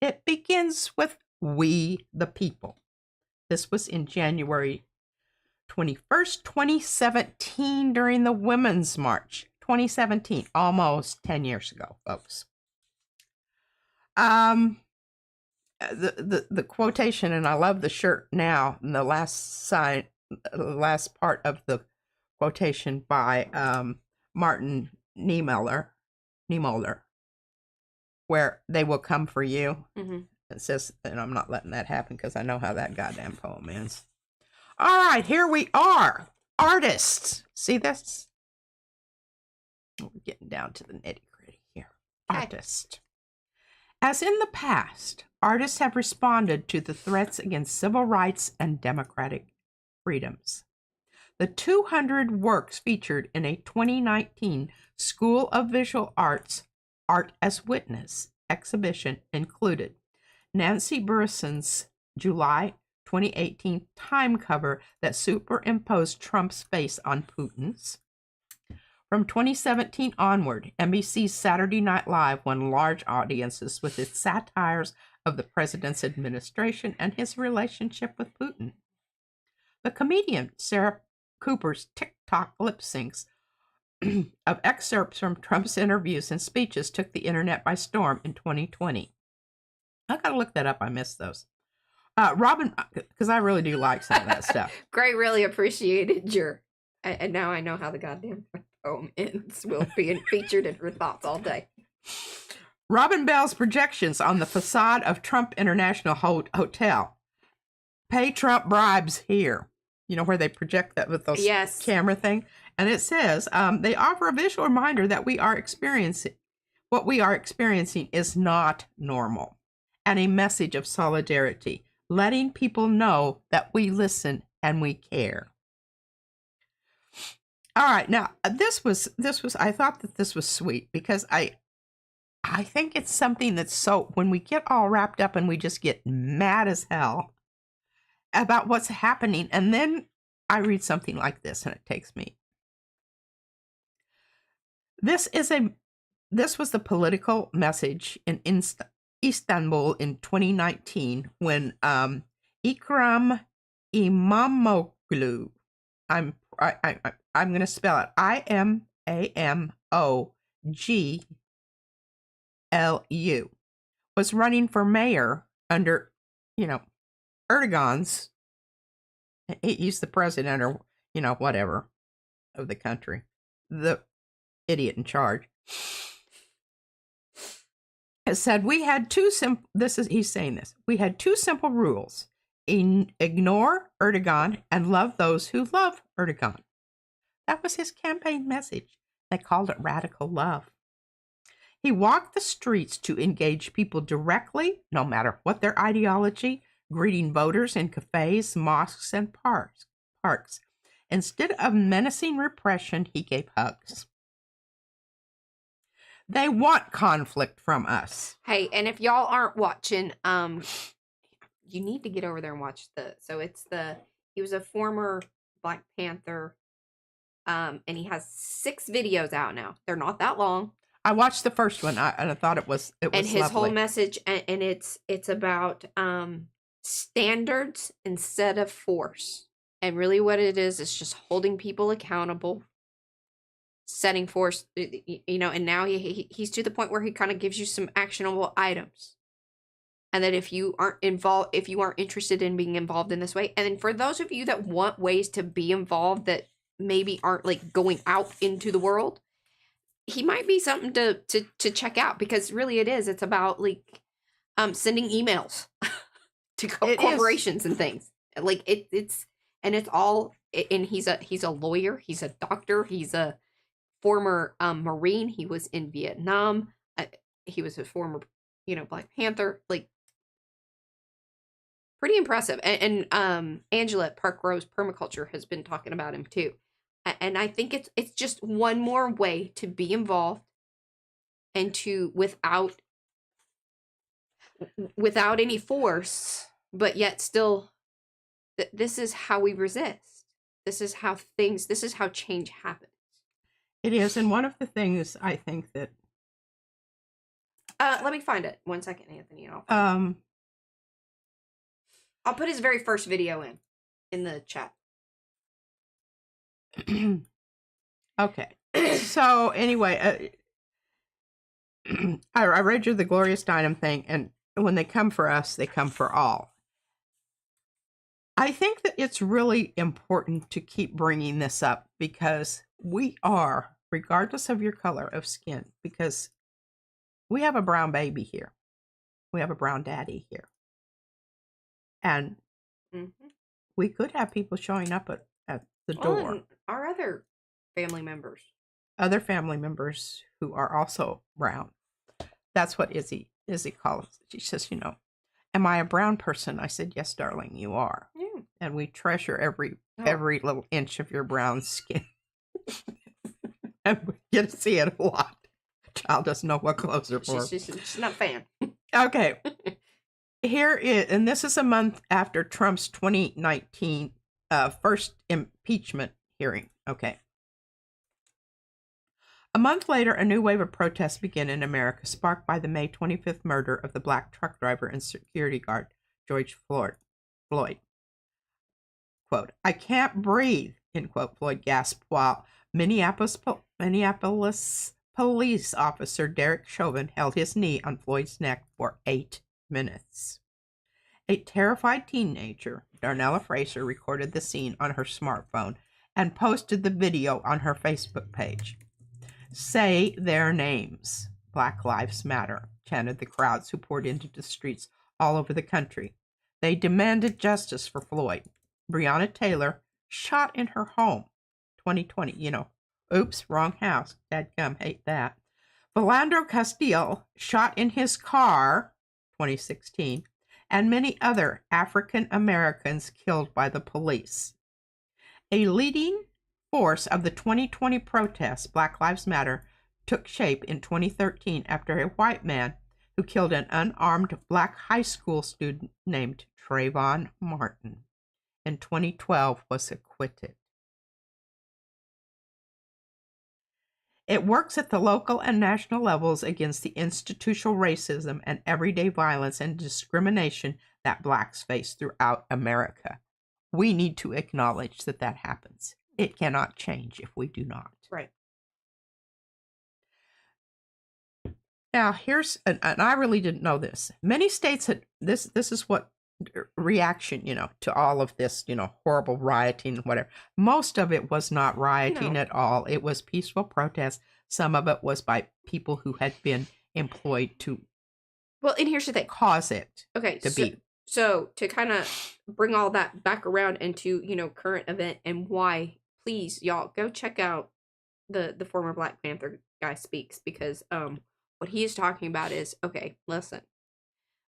It begins with we, the people. This was in January 21st, 2017, during the Women's March. 2017, almost 10 years ago, folks. The quotation, and I love the shirt now, and the last part of the quotation by Martin Niemöller, where they will come for you. It says, and I'm not letting that happen because I know how that goddamn poem ends. All right, here we are. Artists. See this? We're getting down to the nitty-gritty here. Artist. As in the past, artists have responded to the threats against civil rights and democratic freedoms. The 200 works featured in a 2019 School of Visual Arts Art as Witness exhibition included Nancy Burrison's July 2018 Time cover that superimposed Trump's face on Putin's. From 2017 onward, NBC's Saturday Night Live won large audiences with its satires of the president's administration and his relationship with Putin. The comedian Sarah Cooper's TikTok lip syncs of excerpts from Trump's interviews and speeches took the internet by storm in 2020. I gotta look that up. I missed those. Robin, because I really do like some of that stuff. Gray really appreciated your, and now I know how the goddamn poem ends. Will be featured in her thoughts all day. Robin Bell's projections on the facade of Trump International Hotel. Pay Trump bribes here. You know where they project that with those camera thing? And it says, they offer a visual reminder that what we are experiencing is not normal, and a message of solidarity, letting people know that we listen and we care. All right, now this was I thought that this was sweet because I think it's something that's so, when we get all wrapped up and we just get mad as hell about what's happening, and then I read something like this and it takes me. This was the political message in Istanbul in 2019 when Ikram Imamoglu, I'm going to spell it Imamoglu, was running for mayor under, Erdogan's. He's the president or whatever of the country, the idiot in charge. Has said we had two simple. He's saying this. We had two simple rules: ignore Erdogan and love those who love Erdogan. That was his campaign message. They called it radical love. He walked the streets to engage people directly, no matter what their ideology, greeting voters in cafes, mosques, and parks. Instead of menacing repression, he gave hugs. They want conflict from us. Hey, and if y'all aren't watching, you need to get over there and watch he was a former Black Panther, and he has 6 videos out now. They're not that long. I watched the first one, and I thought it was and his lovely. whole message, and it's about standards instead of force, and really what it is just holding people accountable, setting force, and now he's to the point where he kind of gives you some actionable items, and that if you aren't interested in being involved in this way, and then for those of you that want ways to be involved that maybe aren't like going out into the world, he might be something to check out, because really it's about like sending emails to corporations and things, like it's all, and he's a lawyer, he's a doctor, he's a former Marine, he was in Vietnam, he was a former Black Panther, like pretty impressive, and Angela at Park Rose Permaculture has been talking about him too, and I think it's just one more way to be involved and to without any force, but yet still this is how we resist. This is how change happens. It is, and one of the things I think that let me find it. 1 second, Anthony. I'll put his very first video in the chat. Okay. So anyway, I read you the Glorious Dynam thing, and when they come for us, they come for all. I think that it's really important to keep bringing this up, because we are, regardless of your color of skin, because we have a brown baby here. We have a brown daddy here. And we could have people showing up at the door. And our other family members. Other family members who are also brown. That's what Izzy calls it. She says, am I a brown person? I said, yes, darling, you are. Yeah. And we treasure every little inch of your brown skin. And we get to see it a lot. The child doesn't know what clothes are for. She's not a fan. Okay. Here is, and this is a month after Trump's 2019 first impeachment hearing. Okay. A month later, a new wave of protests began in America, sparked by the May 25th murder of the black truck driver and security guard, George Floyd. Quote, I can't breathe, end quote, Floyd gasped, while Minneapolis police officer Derek Chauvin held his knee on Floyd's neck for 8 minutes. A terrified teenager, Darnella Fraser, recorded the scene on her smartphone and posted the video on her Facebook page. Say their names. Black Lives Matter, chanted the crowds who poured into the streets all over the country. They demanded justice for Floyd. Breonna Taylor shot in her home. 2020, oops, wrong house. Dadgum, hate that. Philandro Castile shot in his car. 2016. And many other African Americans killed by the police. A leading force of the 2020 protests, Black Lives Matter, took shape in 2013 after a white man who killed an unarmed black high school student named Trayvon Martin in 2012 was acquitted. It works at the local and national levels against the institutional racism and everyday violence and discrimination that blacks face throughout America. We need to acknowledge that that happens. It cannot change if we do not. Right. Now, and I really didn't know this. Many states had this is what reaction, to all of this, horrible rioting and whatever. Most of it was not rioting at all. It was peaceful protest. Some of it was by people who had been employed to and here's the thing. Cause it. Okay. Be. So to kind of bring all that back around into, current event and why, please, y'all, go check out the former Black Panther guy speaks, because what he is talking about is, okay, listen.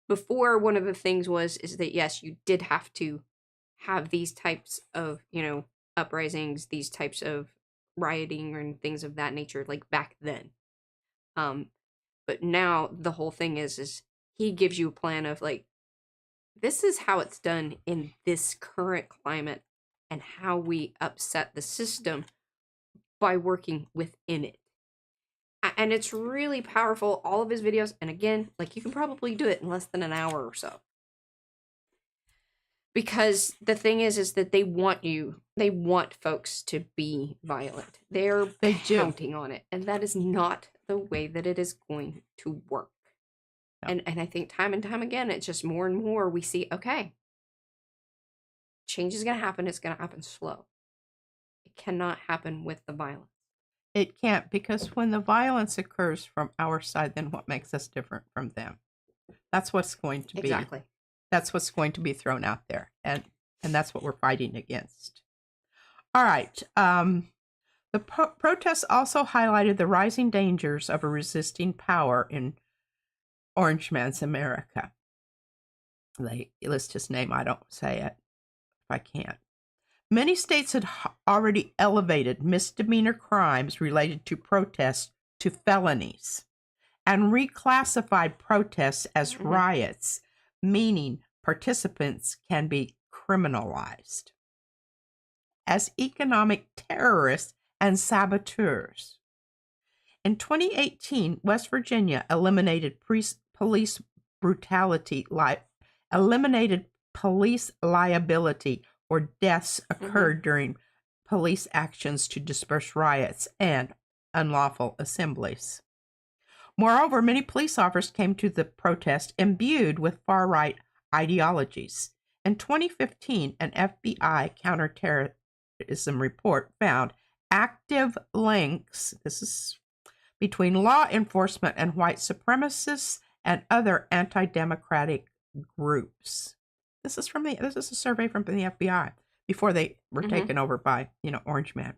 Before, one of the things is that, yes, you did have to have these types of, uprisings, these types of rioting and things of that nature, like back then. But now the whole thing is he gives you a plan of like, this is how it's done in this current climate and how we upset the system by working within it. And it's really powerful, all of his videos. And again, like, you can probably do it in less than an hour or so. Because the thing is that they want folks to be violent. They're counting on it. And that is not the way that it is going to work. No. And I think time and time again, it's just more and more we see, okay, change is going to happen. It's going to happen slow. It cannot happen with the violence. It can't, because when the violence occurs from our side, then what makes us different from them? That's what's going to be. Exactly. That's what's going to be thrown out there. And that's what we're fighting against. All right. The protests also highlighted the rising dangers of a resisting power in Orange Man's America. They list his name. I don't say it if I can't. Many states had already elevated misdemeanor crimes related to protests to felonies and reclassified protests as riots, meaning participants can be criminalized as economic terrorists and saboteurs. In 2018, West Virginia eliminated police liability or deaths occurred during police actions to disperse riots and unlawful assemblies. Moreover, many police officers came to the protest imbued with far-right ideologies. In 2015, an FBI counterterrorism report found active links, between law enforcement and white supremacists and other anti-democratic groups. This is a survey from the FBI before they were taken over by, Orange Man.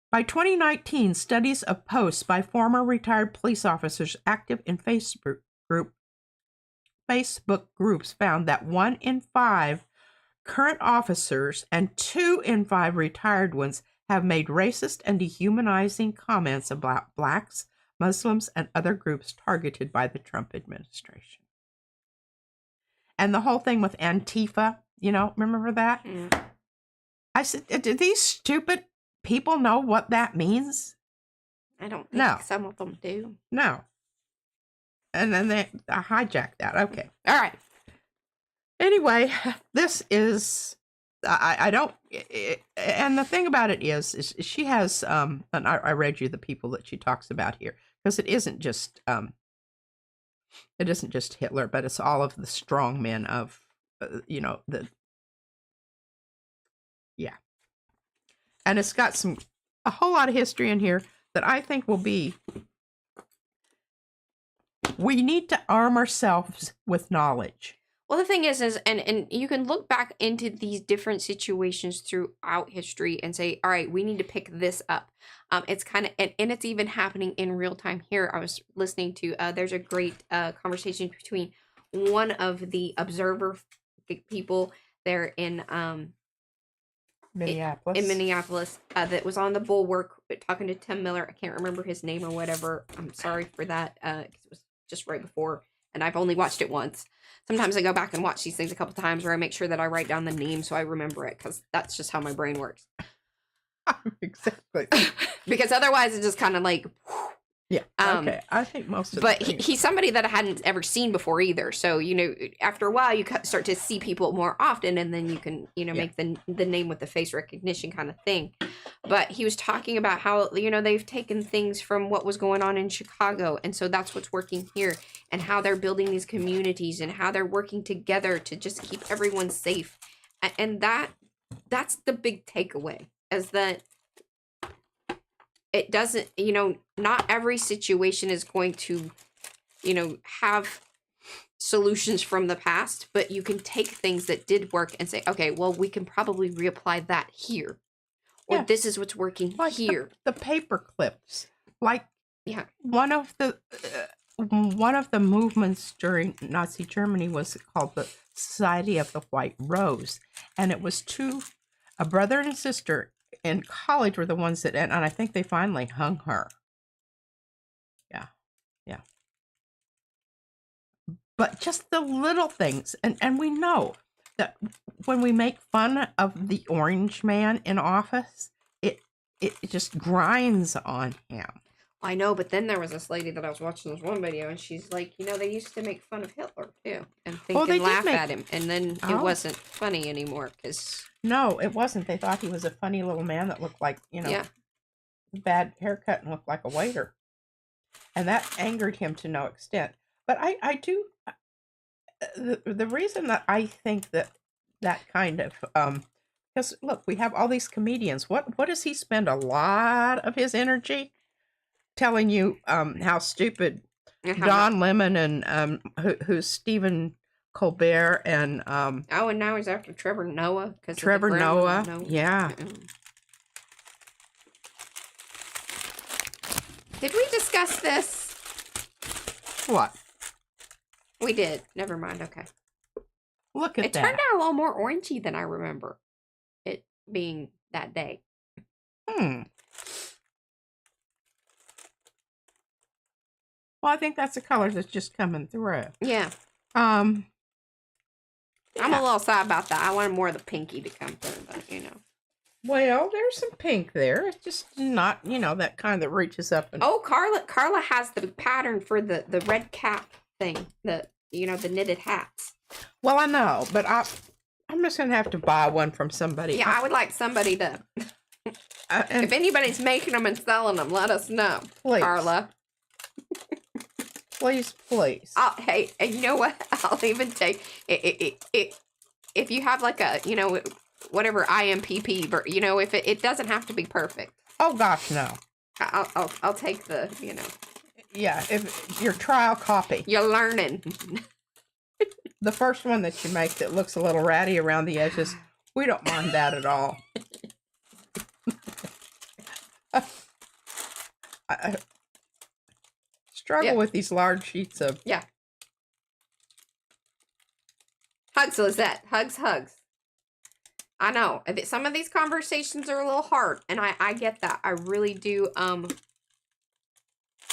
By 2019, studies of posts by former retired police officers active in Facebook groups found that 1 in 5 current officers and 2 in 5 retired ones have made racist and dehumanizing comments about blacks, Muslims, and other groups targeted by the Trump administration. And the whole thing with Antifa, remember that? Yeah. I said, do these stupid people know what that means? I don't think some of them do. No. And then they hijacked that. Okay. All right. Anyway, this is, I don't, and the thing about it is she has, and I read you the people that she talks about here, because it isn't just Hitler, but it's all of the strong men of, And it's got a whole lot of history in here that I think we need to arm ourselves with knowledge. Well, the thing is and you can look back into these different situations throughout history and say, all right, we need to pick this up. It's kind of, and it's even happening in real time here. I was listening to, there's a great conversation between one of the observer people there in Minneapolis that was on the Bulwark talking to Tim Miller. I can't remember his name or whatever. I'm sorry for that. It was just right before, and I've only watched it once. Sometimes I go back and watch these things a couple times where I make sure that I write down the name so I remember it, because that's just how my brain works. Exactly. Because otherwise it's just kind of like, Yeah. Okay. I think most of but the things. he's somebody that I hadn't ever seen before either. So, you know, after a while, you start to see people more often, and then you can, you know, Yeah. make the name with the face recognition kind of thing. But he was talking about how, you know, they've taken things from what was going on in Chicago, and so that's what's working here, and how they're building these communities, and how they're working together to just keep everyone safe. And that's the big takeaway, is that it doesn't, you know, not every situation is going to, you know, have solutions from the past, but you can take things that did work and say, okay, well, we can probably reapply that here, or Yeah. this is what's working Like here. the paper clips. Like Yeah. one of the movements during Nazi Germany was called the Society of the White Rose, and it was a brother and sister in college were the ones that, and I think they finally hung her. Yeah, yeah. But just the little things, and we know that when we make fun of the orange man in office, it just grinds on him. I know, but then there was this lady that I was watching this one video, and she's like, you know, they used to make fun of Hitler too, and laugh at him, and then it wasn't funny anymore because no, it wasn't. They thought he was a funny little man that looked like, you know, yeah, bad haircut and looked like a waiter, and that angered him to no extent. But I do the reason that I think that kind of because look, we have all these comedians. What does he spend a lot of his energy telling you how stupid Don Lemon and who's Stephen Colbert and and now he's after Trevor Noah because Trevor Noah. Yeah. Did we discuss this? What? We did. Never mind. Okay. Look at it that. It turned out a little more orangey than I remember it being that day. Well, I think that's the color that's just coming through. Yeah. I'm a little sad about that. I wanted more of the pinky to come through, but you know. Well, there's some pink there. It's just not, you know, that kind that reaches up and. Oh, Carla has the pattern for the red cap thing. The knitted hats. Well, I know, but I'm just gonna have to buy one from somebody. Yeah, I would like somebody to. If anybody's making them and selling them, let us know, please. Carla. Please. Hey, and you know what? I'll even take it. If you have like a, you know, whatever IMPP, but you know, if it doesn't have to be perfect. Oh gosh, no. I'll take the, you know. Yeah, if your trial copy. You're learning. The first one that you make that looks a little ratty around the edges, we don't mind that at all. I struggle with these large sheets of. Yeah. Hugs, Lizette. Hugs. I know. Some of these conversations are a little hard, and I get that. I really do.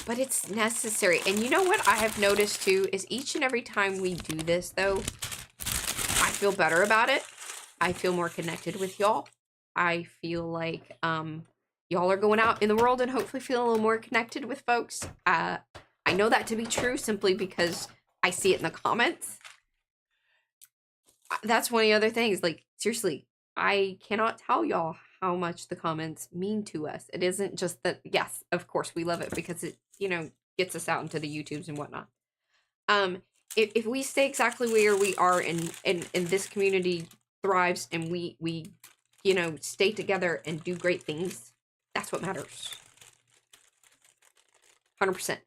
But it's necessary. And you know what I have noticed too is each and every time we do this, though, I feel better about it. I feel more connected with y'all. I feel like y'all are going out in the world and hopefully feel a little more connected with folks. I know that to be true simply because I see it in the comments. That's one of the other things. Like, seriously, I cannot tell y'all how much the comments mean to us. It isn't just that, yes, of course, we love it because it, you know, gets us out into the YouTubes and whatnot. If we stay exactly where we are and this community thrives and we, you know, stay together and do great things, that's what matters. 100%.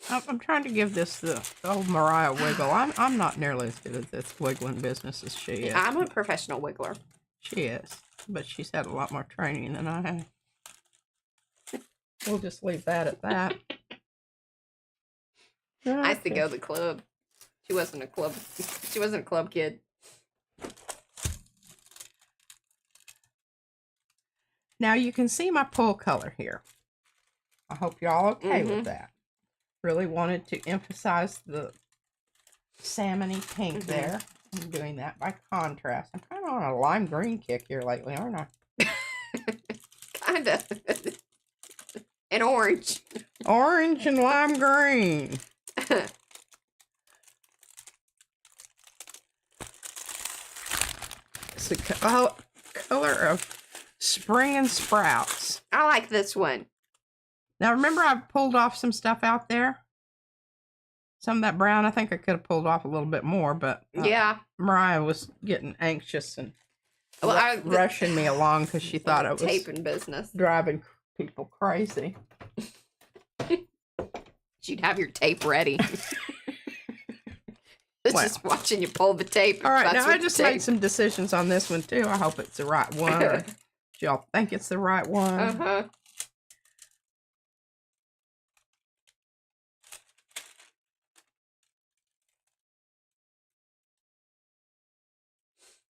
I'm trying to give this the old Mariah wiggle. I'm not nearly as good at this wiggling business as she is. I'm a professional wiggler. She is, but she's had a lot more training than I have. We'll just leave that at that. I used to go to the club. She wasn't a club kid. Now you can see my pull color here. I hope y'all okay with that. Really wanted to emphasize the salmony pink there. I'm doing that by contrast. I'm kind of on a lime green kick here lately, aren't I? kind of. And orange. Orange and lime green. It's the color of spring and sprouts. I like this one. Now, remember I pulled off some stuff out there? Some of that brown, I think I could have pulled off a little bit more, but yeah, Mariah was getting anxious and rushing me along because she thought it was taping business, driving people crazy. She'd have your tape ready. Just watching you pull the tape. All right, now I just made some decisions on this one too. I hope it's the right one. Do y'all think it's the right one? Uh-huh.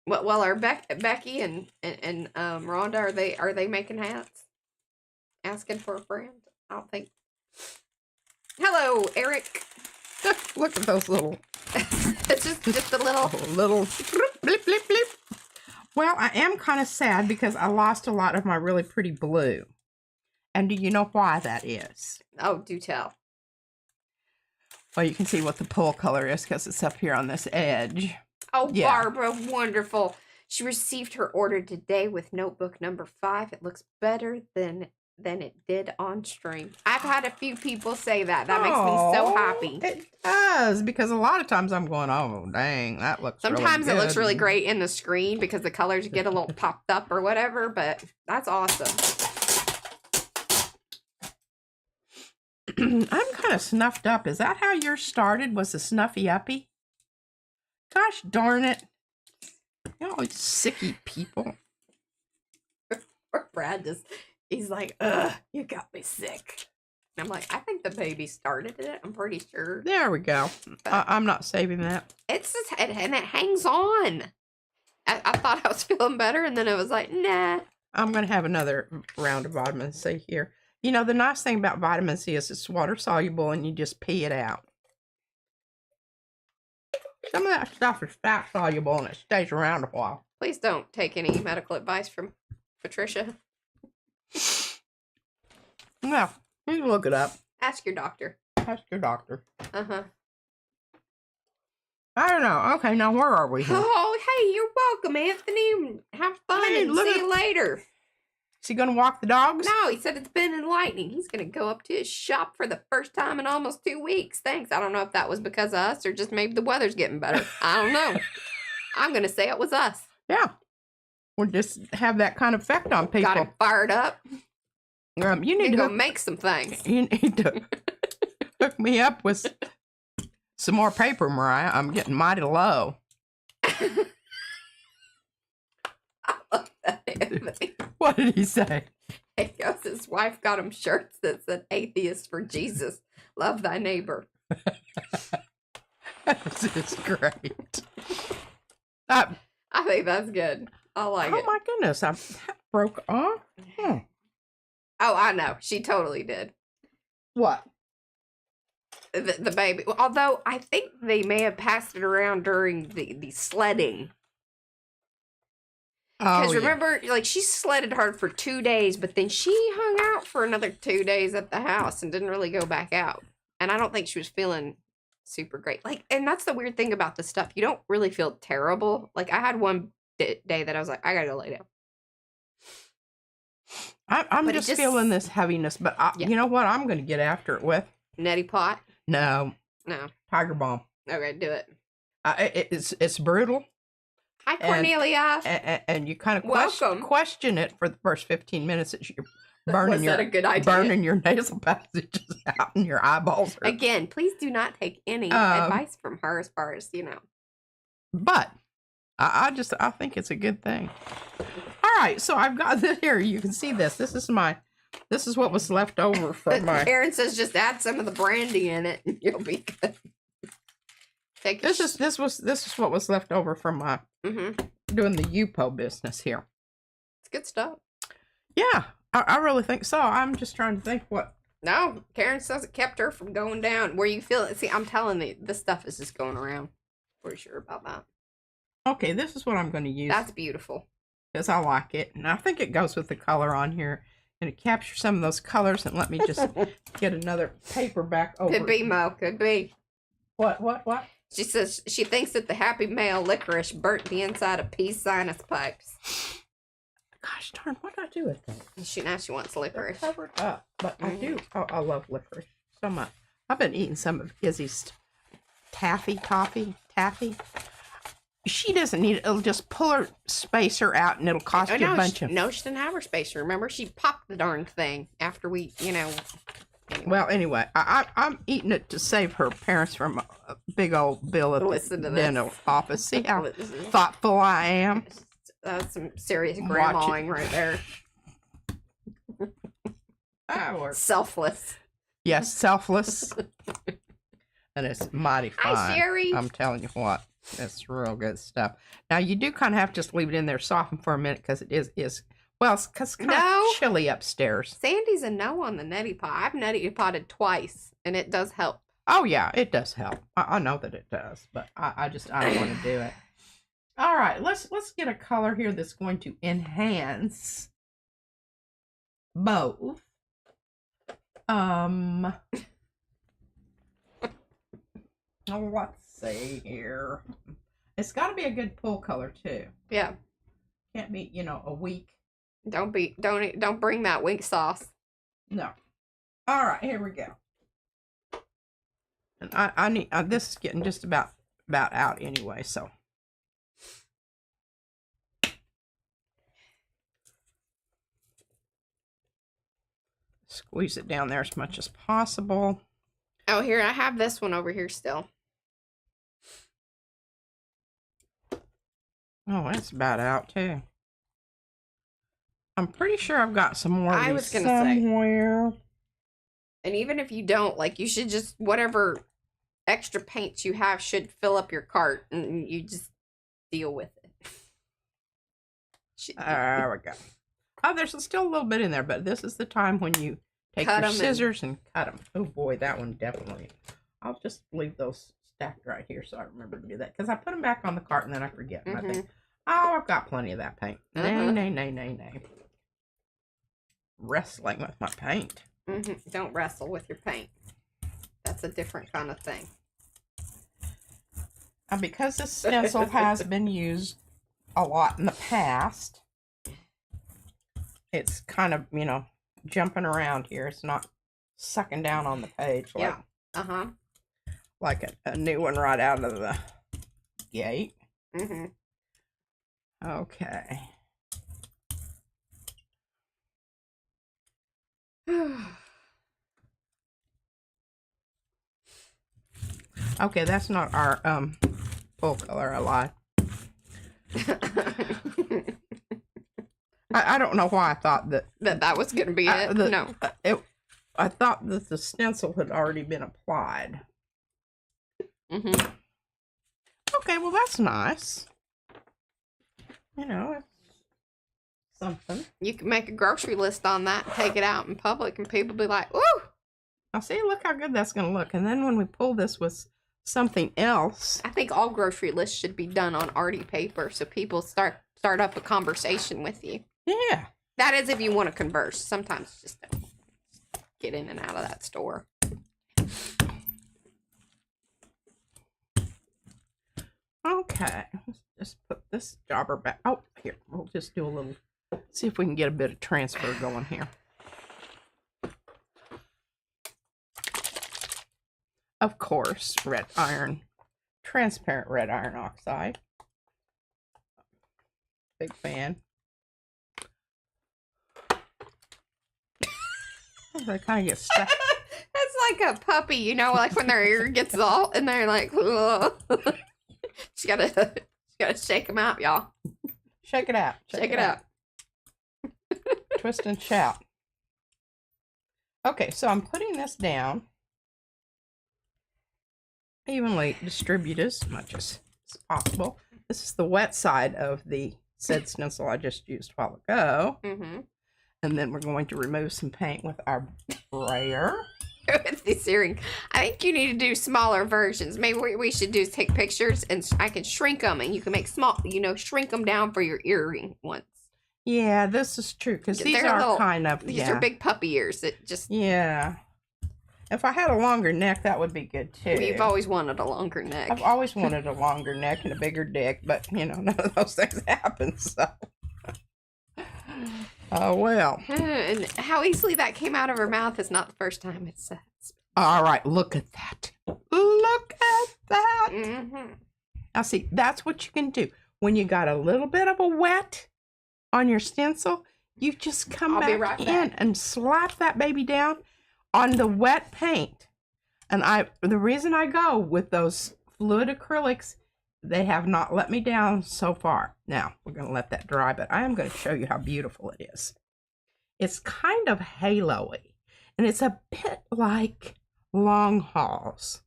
Well, are Becky and Rhonda, are they making hats? Asking for a friend? I don't think. Hello, Eric. Look at those little. It's just a little blip blip blip. Well, I am kind of sad because I lost a lot of my really pretty blue. And do you know why that is? Oh, do tell. Well, you can see what the pull color is because it's up here on this edge. Oh, yeah. Barbara, wonderful. She received her order today with notebook number 5. It looks better than it did on stream. I've had a few people say that. That makes me so happy. It does, because a lot of times I'm going, oh, dang, that looks Sometimes really it looks really great in the screen because the colors get a little popped up or whatever, but that's awesome. I'm kind of snuffed up. Is that how yours started? Was a snuffy uppy? Gosh darn it. You know, sicky people. Poor Brad he's like, ugh, you got me sick. And I'm like, I think the baby started it. I'm pretty sure. There we go. I'm not saving that. It's just, and it hangs on. I thought I was feeling better, and then it was like, nah. I'm going to have another round of vitamin C here. You know, the nice thing about vitamin C is it's water soluble and you just pee it out. Some of that stuff is fat soluble and it stays around a while. Please don't take any medical advice from Patricia. No, you can look it up. Ask your doctor. Ask your doctor. Uh-huh. I don't know. Okay, now where are we here? Oh, hey, you're welcome, Anthony. Have fun. See you later. Is he going to walk the dogs? No, he said it's been enlightening. He's going to go up to his shop for the first time in almost 2 weeks. Thanks. I don't know if that was because of us or just maybe the weather's getting better. I don't know. I'm going to say it was us. Yeah. We'll just have that kind of effect on people. Got him fired up. You need to go make some things. You need to hook me up with some more paper, Mariah. I'm getting mighty low. I love that, Anthony. What did he say? He goes, his wife got him shirts that said "Atheist for Jesus, love thy neighbor." It's great. I think that's good. I like it. Oh my goodness, I broke off. Oh, I know. She totally did. What? The baby. Although I think they may have passed it around during the sledding. Because remember, like, she sledded hard for 2 days, but then she hung out for another 2 days at the house and didn't really go back out. And I don't think she was feeling super great. Like, and that's the weird thing about this stuff. You don't really feel terrible. Like, I had one day that I was like, I gotta go lay down. I'm just feeling this heaviness, but you know what I'm going to get after it with? Neti Pot? No. Tiger Balm. Okay, do it. It's brutal. Hi, Cornelia. And you kind of question it for the first 15 minutes that you're burning a good idea? Burning your nasal passages out and your eyeballs. Again, please do not take any advice from her as far as, you know. But I think it's a good thing. All right, so I've got this here. You can see this. This is what was left over from my. Karen says just add some of the brandy in it and you'll be good. This is what was left over from my doing the UPO business here. It's good stuff. Yeah, I really think so. I'm just trying to think what. No, Karen says it kept her from going down. Where you feel it. See, I'm telling you, this stuff is just going around. Pretty sure about that. Okay, this is what I'm going to use. That's beautiful. Because I like it. And I think it goes with the color on here. to capture some of those colors, and let me just get another paper back over. Could be, Mo. Could be. What? She says she thinks that the Happy Mail licorice burnt the inside of P's sinus pipes. Gosh darn, what do I do with that? Now she wants licorice. They're covered up, but I do. Oh, I love licorice so much. I've been eating some of Izzy's taffy. She doesn't need it. It'll just pull her spacer out, and it'll cost you a bunch of. No, she didn't have her spacer. Remember, she popped the darn thing after we, Anyway. Well, anyway, I'm eating it to save her parents from a big old bill at the dental office. See how thoughtful I am? That's some serious grandmaing right there. Selfless. Yes, selfless. And it's mighty fine. Hi, Sherry. I'm telling you what. It's real good stuff. Now, you do kind of have to just leave it in there, soften for a minute, because it is well, it's kind of chilly upstairs. Sandy's a no on the neti pot. I've neti potted twice, and it does help. Oh, yeah, it does help. I know that it does, but I don't want to do it. All right, let's get a color here that's going to enhance both. Let's see here. It's got to be a good pull color too. Yeah. Can't be, a weak. Don't bring that wink sauce. No. All right, here we go. And I need this is getting just about out anyway, so. Squeeze it down there as much as possible. Oh, here, I have this one over here still. Oh, that's about out too. I'm pretty sure I've got some more I was gonna somewhere. Say. And even if you don't, you should just, whatever extra paints you have should fill up your cart, and you just deal with it. There we go. Oh, there's still a little bit in there, but this is the time when you take your scissors and cut them. Oh boy, that one definitely. I'll just leave those stacked right here so I remember to do that, because I put them back on the cart and then I forget. And I think, oh, I've got plenty of that paint. Nay. Wrestling with my paint. Don't wrestle with your paint. That's a different kind of thing. And because this stencil has been used a lot in the past, it's kind of, jumping around here. It's not sucking down on the page like a new one right out of the gate. Okay. Okay, that's not our full color. I lied. I don't know why I thought that was going to be it. No. I thought that the stencil had already been applied. Okay, well, that's nice. It's something. You can make a grocery list on that and take it out in public, and people be like, "Ooh!" I'll see. Look how good that's going to look. And then when we pull this with something else, I think all grocery lists should be done on Arty paper, so people start up a conversation with you. Yeah. That is if you want to converse. Sometimes just don't get in and out of that store. Okay. Let's just put this jobber back. Oh, here. We'll just do a little, see if we can get a bit of transfer going here. Of course, red iron, transparent red iron oxide. Big fan. They kind of get stuck. That's like a puppy, like when their ear gets all, and they're like, you gotta shake them out, y'all. Shake it out. Shake it out. Twist and shout. Okay, so I'm putting this down. Evenly distributed as much as possible. This is the wet side of the said stencil I just used a while ago. And then we're going to remove some paint with our brayer. With this earring. I think you need to do smaller versions. Maybe what we should do is take pictures, and I can shrink them, and you can make small, shrink them down for your earring ones. Yeah, this is true because these They're are little- kind of These are big puppy ears. It just Yeah. If I had a longer neck, that would be good too. You've always wanted a longer neck. I've always wanted a longer neck and a bigger dick, but you know, none of those things happen. So, oh well. And how easily that came out of her mouth is not the first time it's said. All right, look at that. Look at that. Mm-hmm. Now, see, that's what you can do when you got a little bit of a wet on your stencil. You just come back in and slap that baby down on the wet paint. And the reason I go with those fluid acrylics, they have not let me down so far. Now, we're going to let that dry, but I am going to show you how beautiful it is. It's kind of halo-y, and it's a bit like Long Hauls.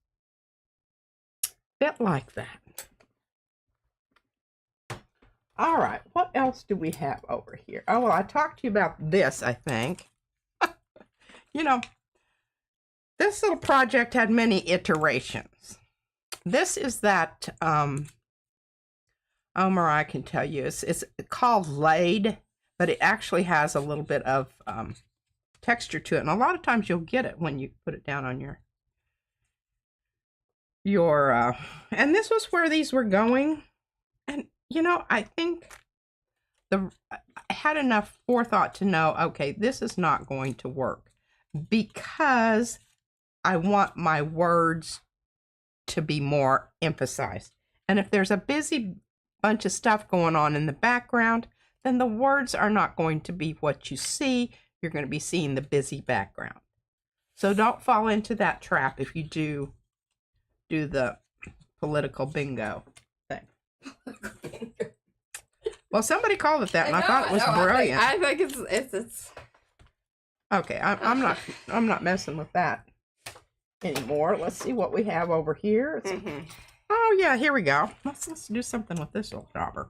Bit like that. All right, what else do we have over here? Oh, well, I talked to you about this, I think. You know, this little project had many iterations. This is that, Mariah can tell you, it's called Laid, but it actually has a little bit of texture to it. And a lot of times you'll get it when you put it down on your and this was where these were going. And, you know, I think I had enough forethought to know, okay, this is not going to work because I want my words to be more emphasized. And if there's a busy bunch of stuff going on in the background, then the words are not going to be what you see. You're going to be seeing the busy background. So don't fall into that trap if you do the political bingo thing. Well, somebody called it that, and I thought it was brilliant. I think it's Okay, I'm not messing with that anymore. Let's see what we have over here. Oh yeah, here we go. Let's do something with this little jobber.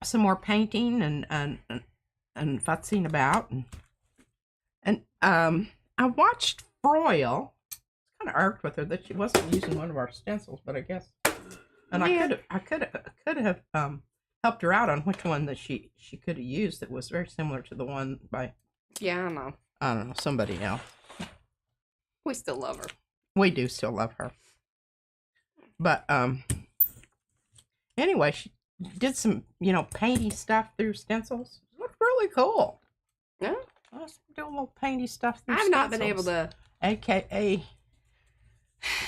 Some more painting and futzing about, and I watched Froyle. Kind of irked with her that she wasn't using one of our stencils, but I guess, and yeah. I could have helped her out on which one that she could have used that was very similar to the one by I don't know, somebody else. We still love her. We do still love her. But anyway, she did some, you know, painty stuff through stencils. It looked really cool. Yeah. Let's do a little painty stuff through I've stencils. not been able to. AKA,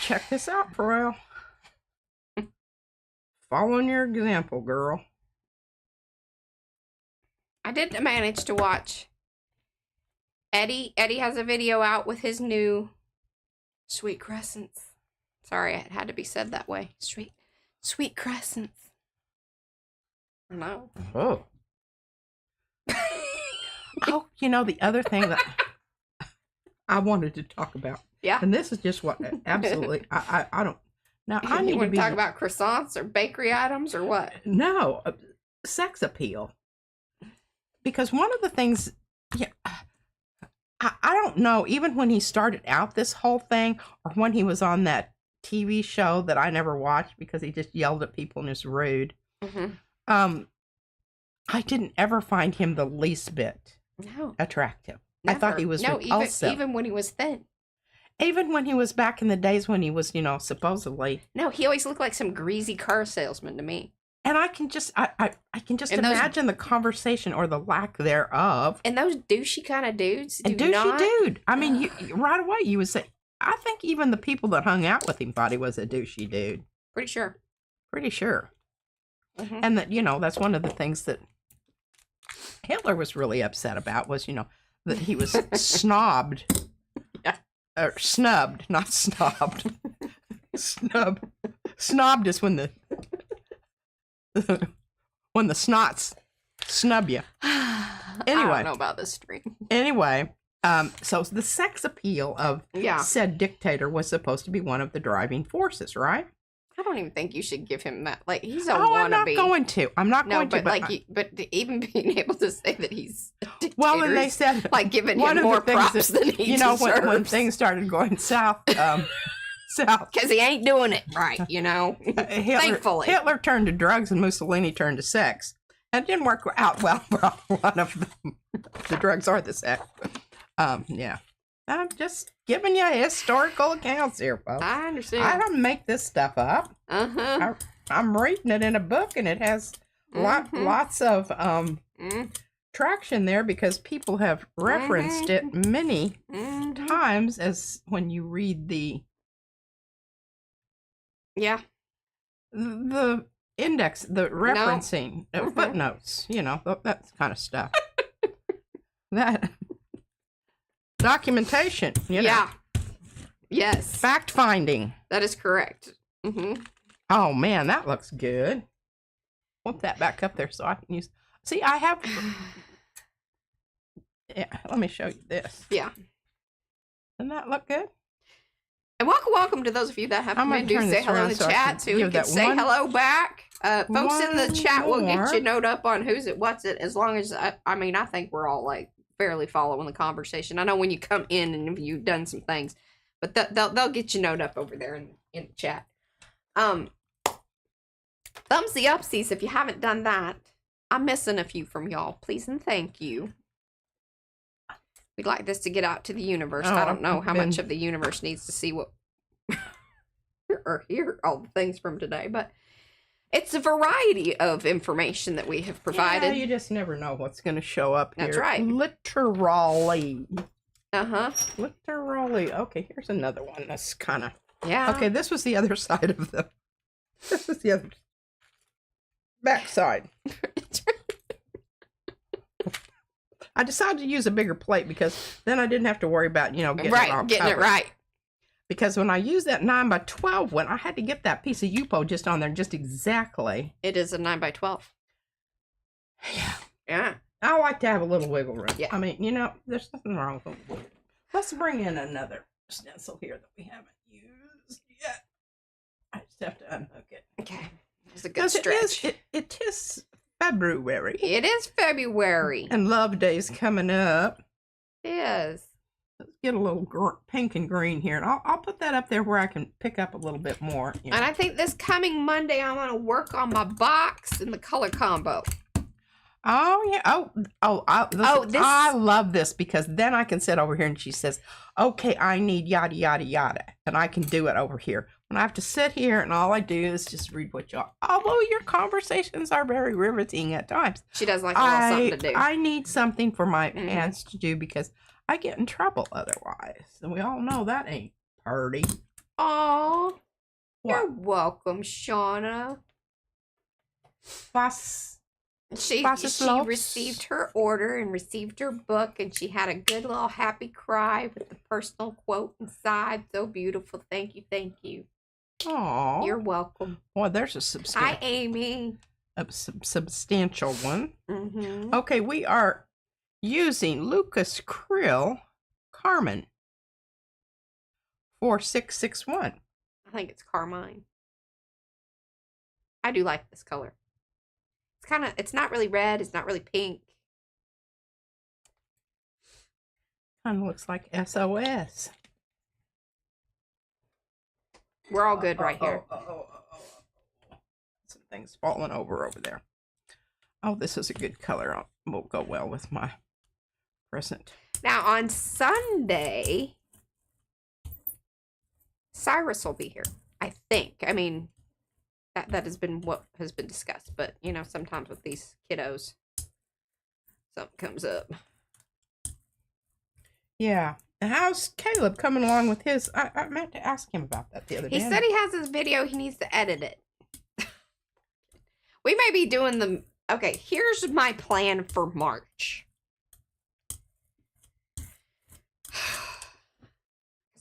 check this out, Pharrell. Following your example, girl. I did manage to watch Eddie. Eddie has a video out with his new Sweet Crescents. Sorry, it had to be said that way. Sweet Crescents. No. Oh. Oh, you know, the other thing that I wanted to talk about. Yeah. And this is just what absolutely I don't. Now I need you want to to talk about croissants or bakery items or what? No, sex appeal. Because one of the things, yeah, I don't know, even when he started out this whole thing, or when he was on that TV show that I never watched because he just yelled at people and was rude. I didn't ever find him the least bit attractive. Never. I thought he was repulsive. Even when he was thin. Even when he was back in the days when he was, you know, supposedly. No, he always looked like some greasy car salesman to me. And I can just imagine the conversation or the lack thereof. And those douchey kind of dudes. Dude. I mean, you, right away you would say, I think even the people that hung out with him thought he was a douchey dude. Pretty sure. And that, you know, that's one of the things that Hitler was really upset about was, you know, that he was snobbed. Or snubbed, not snobbed. Snobbed is when the snots snub you. Anyway, I don't know about this stream. Anyway, so the sex appeal of said dictator was supposed to be one of the driving forces, right? I don't even think you should give him that. Like, he's a wannabe. I'm not going to. But even being able to say that he's a dictator, well, and they said like giving him more props than he deserves. When things started going south, because he ain't doing it right, you know. Thankfully, Hitler turned to drugs and Mussolini turned to sex. It didn't work out well for one of them. The drugs or the sex. Yeah. I'm just giving you historical accounts here, folks. I understand. I don't make this stuff up. I'm reading it in a book, and it has lots of traction there because people have referenced it many times as when you read the index, the referencing, footnotes, that kind of stuff. That documentation, Yeah. Yes. Fact finding. That is correct. Oh, man, that looks good. Put that back up there so I can use... See, I have... Yeah, let me show you this. Yeah. Doesn't that look good? And welcome to those of you that have come in. Do say hello in the chat, so you can say hello back. Folks in the chat will get you note up on who's it, what's it, as long as, I think we're all, like, fairly following the conversation. I know when you come in and you've done some things, but they'll get you note up over there in the chat. Thumbsy upsies if you haven't done that. I'm missing a few from y'all. Please and thank you. We'd like this to get out to the universe. I don't know how much of the universe needs to see what or hear all the things from today, but it's a variety of information that we have provided. Yeah, you just never know what's going to show up here. That's right. Literally. Literally. Okay, here's another one that's kind of... Yeah. Okay, this was the other side of the... This was the other... back side. I decided to use a bigger plate because then I didn't have to worry about, getting it right. Because when I used that 9x12 one, I had to get that piece of Yupo just on there just exactly. It is a 9x12. Yeah. Yeah. I like to have a little wiggle room. Yeah. I mean, there's nothing wrong with it. Let's bring in another stencil here that we haven't used yet. I just have to unhook it. Okay. It's a good stretch. It is February. It is February. And Love Day's coming up. It is. Let's get a little pink and green here. And I'll put that up there where I can pick up a little bit more. And I think this coming Monday, I'm going to work on my box and the color combo. Oh, yeah. I love this because then I can sit over here and she says, okay, I need yada, yada, yada. And I can do it over here. When I have to sit here and all I do is just read what y'all, although your conversations are very riveting at times. She does like a little something to do. I need something for my hands to do because I get in trouble otherwise. And we all know that ain't pretty. Aw. You're welcome, Shauna. She received her order and received her book, and she had a good little happy cry with the personal quote inside. So beautiful. Thank you. Thank you. Aw. You're welcome. Boy, there's a substantial. Hi, Amy. A substantial one. Okay, we are using Lucas Krill Carmine 4661. I think it's Carmine. I do like this color. It's not really red, it's not really pink. Kind of looks like SOS. We're all good right here. Some things falling over there. Oh, this is a good color. Will go well with my present. Now on Sunday, Cyrus will be here, I think. I mean, that has been what has been discussed, but sometimes with these kiddos something comes up. Yeah. And how's Caleb coming along with his? I meant to ask him about that the other day. He said he has his video, he needs to edit it. We may be doing okay, here's my plan for March.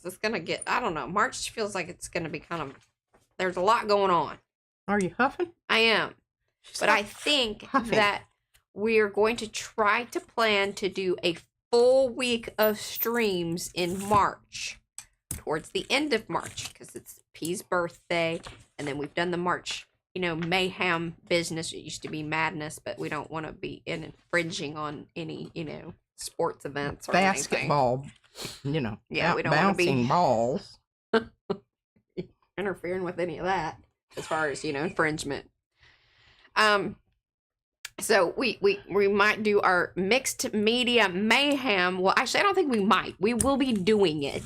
It's gonna get, I don't know, March feels like it's gonna be there's a lot going on. Are you huffing? I am. But I think that we're going to try to plan to do a full week of streams in March. Towards the end of March. Because it's P's birthday. And then we've done the March, mayhem business. It used to be madness. But we don't want to be infringing on any, sports events or basketball. Anything. Yeah, we don't want to be bouncing balls. Interfering with any of that. As far as, infringement. So we might do our mixed media mayhem. Well, actually, I don't think we might. We will be doing it.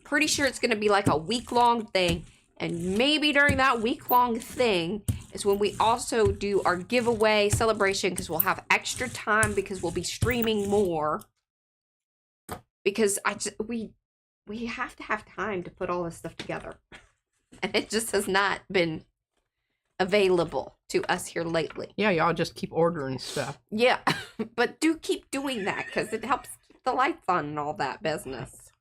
Pretty sure it's going to be like a week-long thing. And maybe during that week-long thing is when we also do our giveaway celebration, because we'll have extra time because we'll be streaming more. Because we have to have time to put all this stuff together. And it just has not been available to us here lately. Yeah, y'all just keep ordering stuff. Yeah, but do keep doing that because it helps keep the lights on and all that business.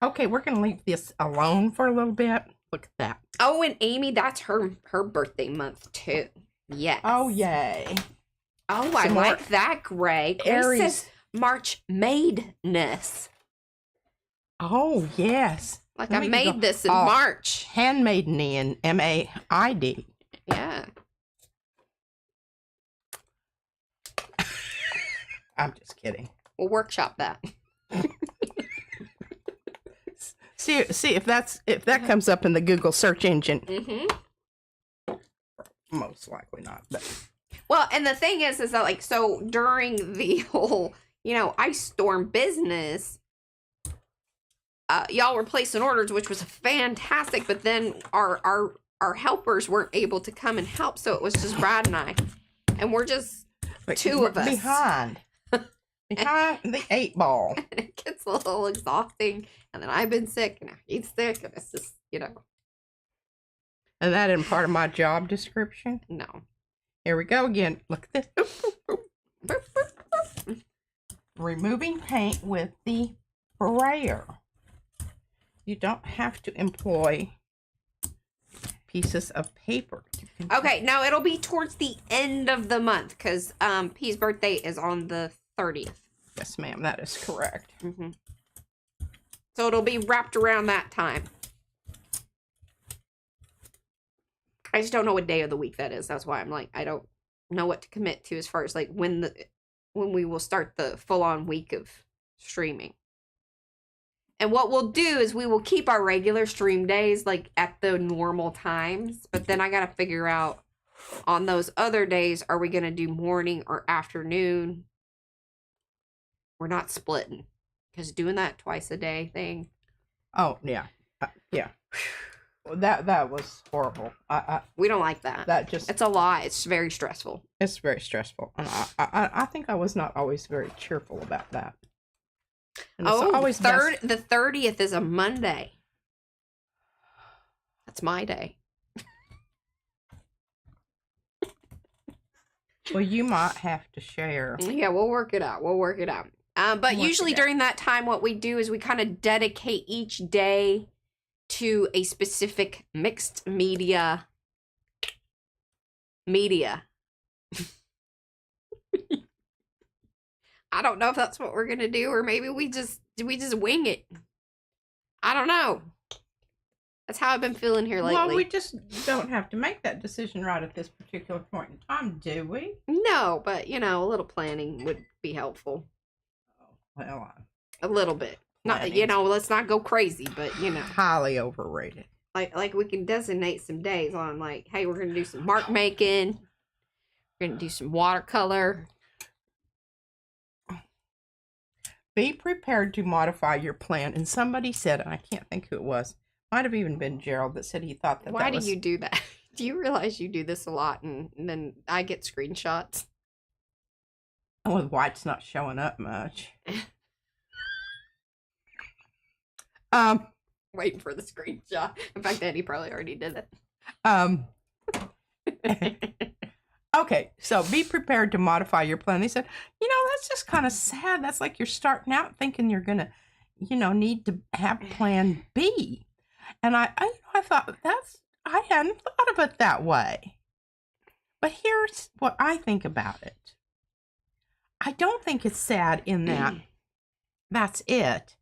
Okay, we're going to leave this alone for a little bit. Look at that. Oh, and Amy, that's her birthday month too. Yes. Oh, yay. Oh, I like that, Gray. Gray says March madeness. Oh, yes. Like I made this in March. Handmaideny and M-A-I-D. Yeah. I'm just kidding. We'll workshop that. See if that comes up in the Google search engine. Mm-hmm. Most likely not. But. Well, and the thing is that like so during the whole ice storm business, y'all were placing orders, which was fantastic. But then our helpers weren't able to come and help, so it was just Brad and I, and we're just two of us behind the 8 ball. It gets a little exhausting, and then I've been sick, and he's sick, and it's just And that isn't part of my job description. No. Here we go again. Look at this. Removing paint with the sprayer. You don't have to employ pieces of paper. Okay, now it'll be towards the end of the month because P's birthday is on the 30th. Yes, ma'am, that is correct. Mm-hmm. So it'll be wrapped around that time. I just don't know what day of the week that is. That's why I'm like, I don't know what to commit to as far as like when we will start the full-on week of streaming. And what we'll do is we will keep our regular stream days like at the normal times, but then I got to figure out on those other days, are we going to do morning or afternoon? We're not splitting because doing that twice a day thing. Oh, yeah. Yeah. That was horrible. We don't like that. It's a lot. It's very stressful. It's very stressful. And I think I was not always very cheerful about that. And always the 30th is a Monday. That's my day. Well, you might have to share. Yeah, we'll work it out. But usually during that time, what we do is we kind of dedicate each day to a specific mixed media. I don't know if that's what we're gonna do, or maybe we just wing it. I don't know. That's how I've been feeling here lately. Well, we just don't have to make that decision right at this particular point in time, do we? No, but a little planning would be helpful. Oh, well, a little bit. Not let's not go crazy, but highly overrated. Like we can designate some days on like, hey, we're gonna do some mark making. We're gonna do some watercolor. Be prepared to modify your plan. And somebody said, and I can't think who it was, might have even been Gerald, that said he thought that. Why do you do that? Do you realize you do this a lot, and then I get screenshots? With White's not showing up much. Waiting for the screenshot. In fact, Eddie probably already did it. Okay, so be prepared to modify your plan. They said, that's just kind of sad. That's like you're starting out thinking you're going to, need to have plan B. And I thought I hadn't thought of it that way. But here's what I think about it. I don't think it's sad in that that's it.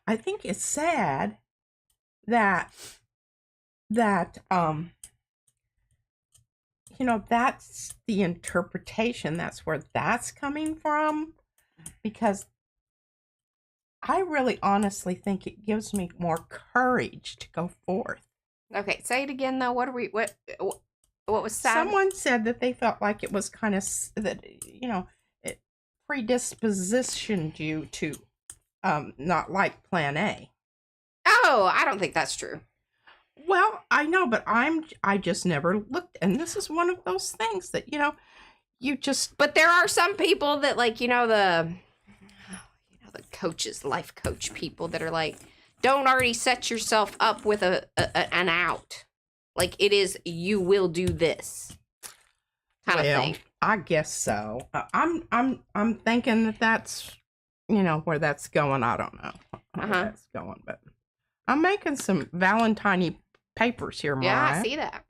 I think it's sad that that's the interpretation. That's where that's coming from, because I really honestly think it gives me more courage to go forth. Okay, say it again though. What What was sad? Someone said that they felt like it was kind of that, you know, it predispositioned you to not like Plan A. Oh, I don't think that's true. Well, I know, but I just never looked, and this is one of those things that, you know, you just. But there are some people that, like, the coaches, life coach people that are like, don't already set yourself up with an out. Like, it is, you will do this kind of thing. I guess so. I'm thinking that that's, you know, where that's going. I don't know where that's going, but I'm making some Valentine papers here, Mariah. Yeah, I see that.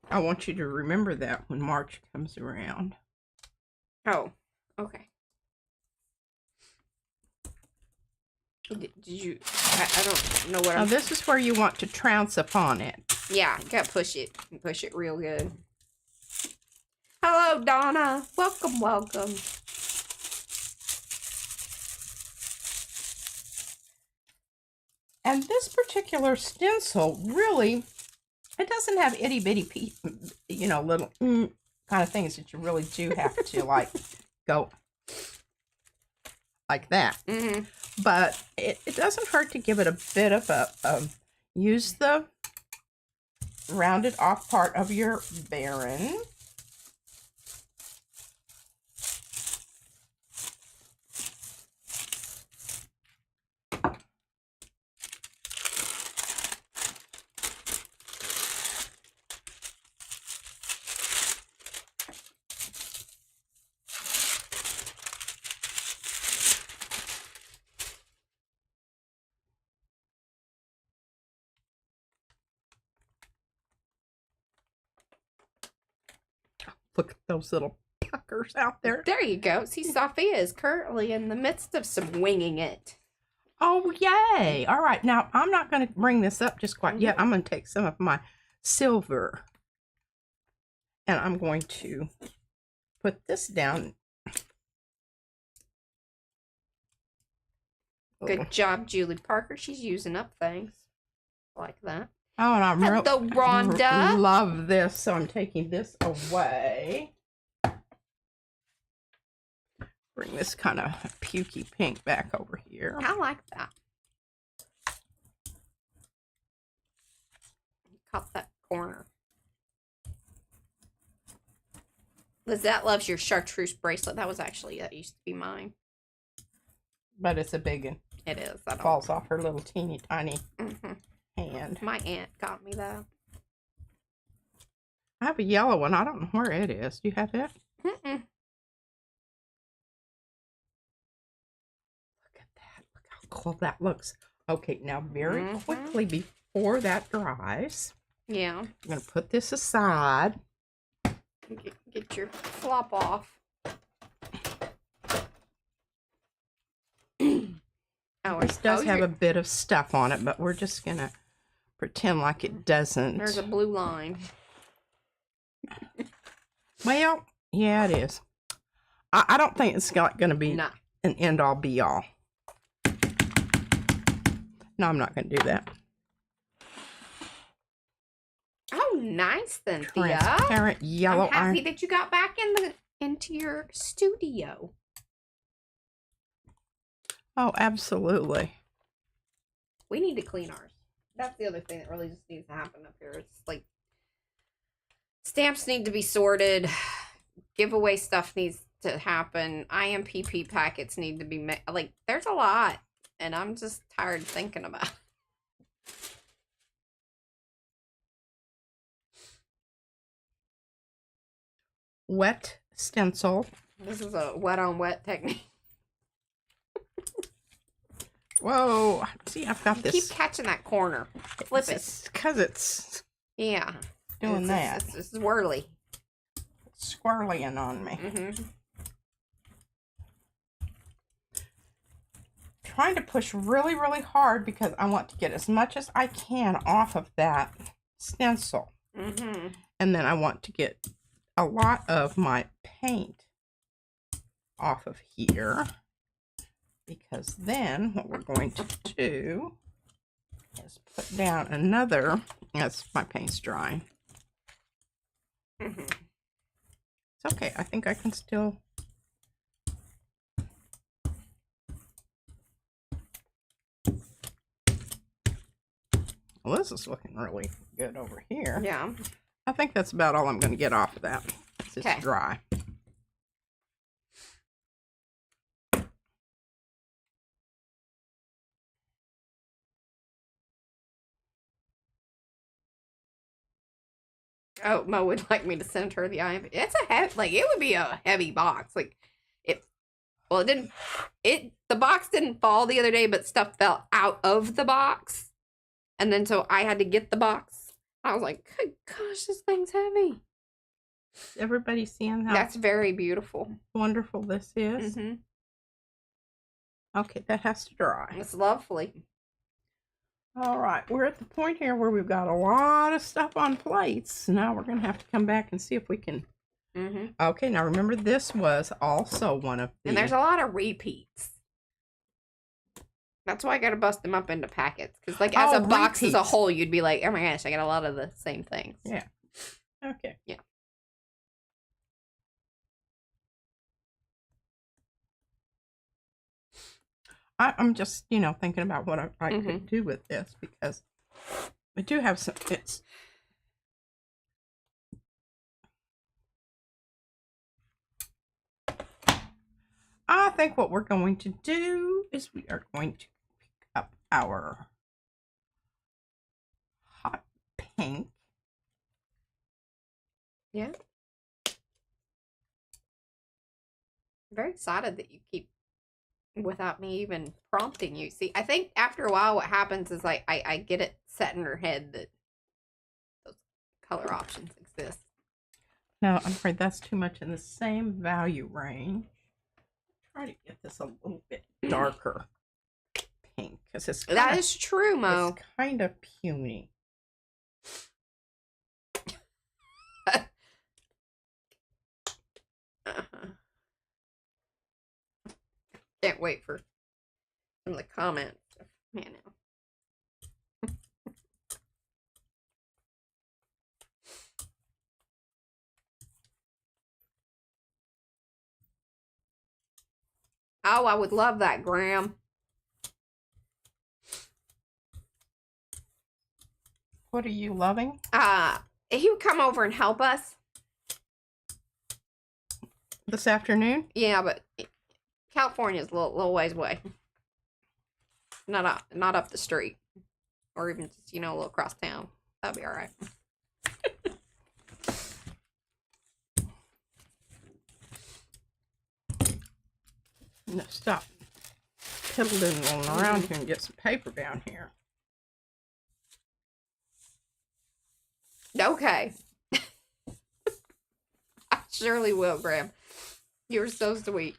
I want you to remember that when March comes around. Oh, okay. Did you? I don't know what Now, this is where you want to trounce upon it. Yeah, you gotta push it. Push it real good. Hello, Donna. Welcome, welcome. And this particular stencil, really, it doesn't have itty bitty, you know, little kind of things that you really do have to like go like that. Mm-hmm. But it doesn't hurt to give it a bit of use the rounded off part of your Baron. Look at those little puckers out there. There you go. See, Sophia is currently in the midst of some winging it. Oh, yay. All right. Now, I'm not going to bring this up just quite yet. I'm going to take some of my silver and I'm going to put this down. Good job, Julie Parker. She's using up things like that. Oh, and I Hello, Rhonda. love this, so I'm taking this away. Bring this kind of pukey pink back over here. I like that. Cut that corner. Lizette loves your chartreuse bracelet. That used to be mine. But it's a big one. It is. It falls off her little teeny tiny hand. My aunt got me that. I have a yellow one. I don't know where it is. Do you have it? Mm-mm. Look at that. Look how cool that looks. Okay, now very quickly before that dries. Yeah. I'm going to put this aside. Get your flop off. This does have a bit of stuff on it, but we're just going to pretend like it doesn't. There's a blue line. Well, yeah, it is. I don't think it's going to be an end-all, be-all. No, I'm not going to do that. Oh, nice, Cynthia. Transparent yellow I'm happy that you got back into your studio. Oh, absolutely. We need to clean ours. That's the other thing that really just needs to happen up here. It's like stamps need to be sorted. Giveaway stuff needs to happen. IMPP packets need to be made. Like, there's a lot. And I'm just tired thinking about it. Wet stencil. This is a wet on wet technique. Whoa. See, I've got this. Keep catching that corner. Flip it. Because it's doing that. It's swirly. It's swirling on me. Trying to push really, really hard because I want to get as much as I can off of that stencil. And then I want to get a lot of my paint off of here. Because then what we're going to do is put down another. Yes, my paint's drying. It's okay. I think I can still. Well, this is looking really good over here. Yeah. I think that's about all I'm going to get off of that. It's Okay. dry. Oh, Mo would like me to send her the eye. It's a heavy, like it would be a heavy box. Like it, well, it didn't. The box didn't fall the other day, but stuff fell out of the box, and then so I had to get the box. I was like, good gosh, this thing's heavy. Everybody seeing how That's very beautiful. wonderful this is? Okay, that has to dry. It's lovely. All right, we're at the point here where we've got a lot of stuff on plates. Now we're going to have to come back and see if we can. Okay, now remember this was also one of the. And there's a lot of repeats. That's why I got to bust them up into packets. Because like as a box as a whole, you'd be like, oh my gosh, I got a lot of the same things. Yeah. Okay. Yeah. I'm just, thinking about what I could do with this because we do have some. I think what we're going to do is we are going to pick up our hot pink. Yeah. I'm very excited that you keep without me even prompting you. See, I think after a while what happens is like I get it set in her head that those color options exist. No, I'm afraid that's too much in the same value range. Try to get this a little bit darker pink because it's that is true, Mo. It's kind of puny. Can't wait for some of the comments. Man, now. Oh, I would love that, Graham. What are you loving? He would come over and help us this afternoon. Yeah, but California's a little ways away. Not up the street, or even just a little across town. That'd be all right. No, stop piddling around here and get some paper down here. Okay. I surely will, Graham. You're so sweet.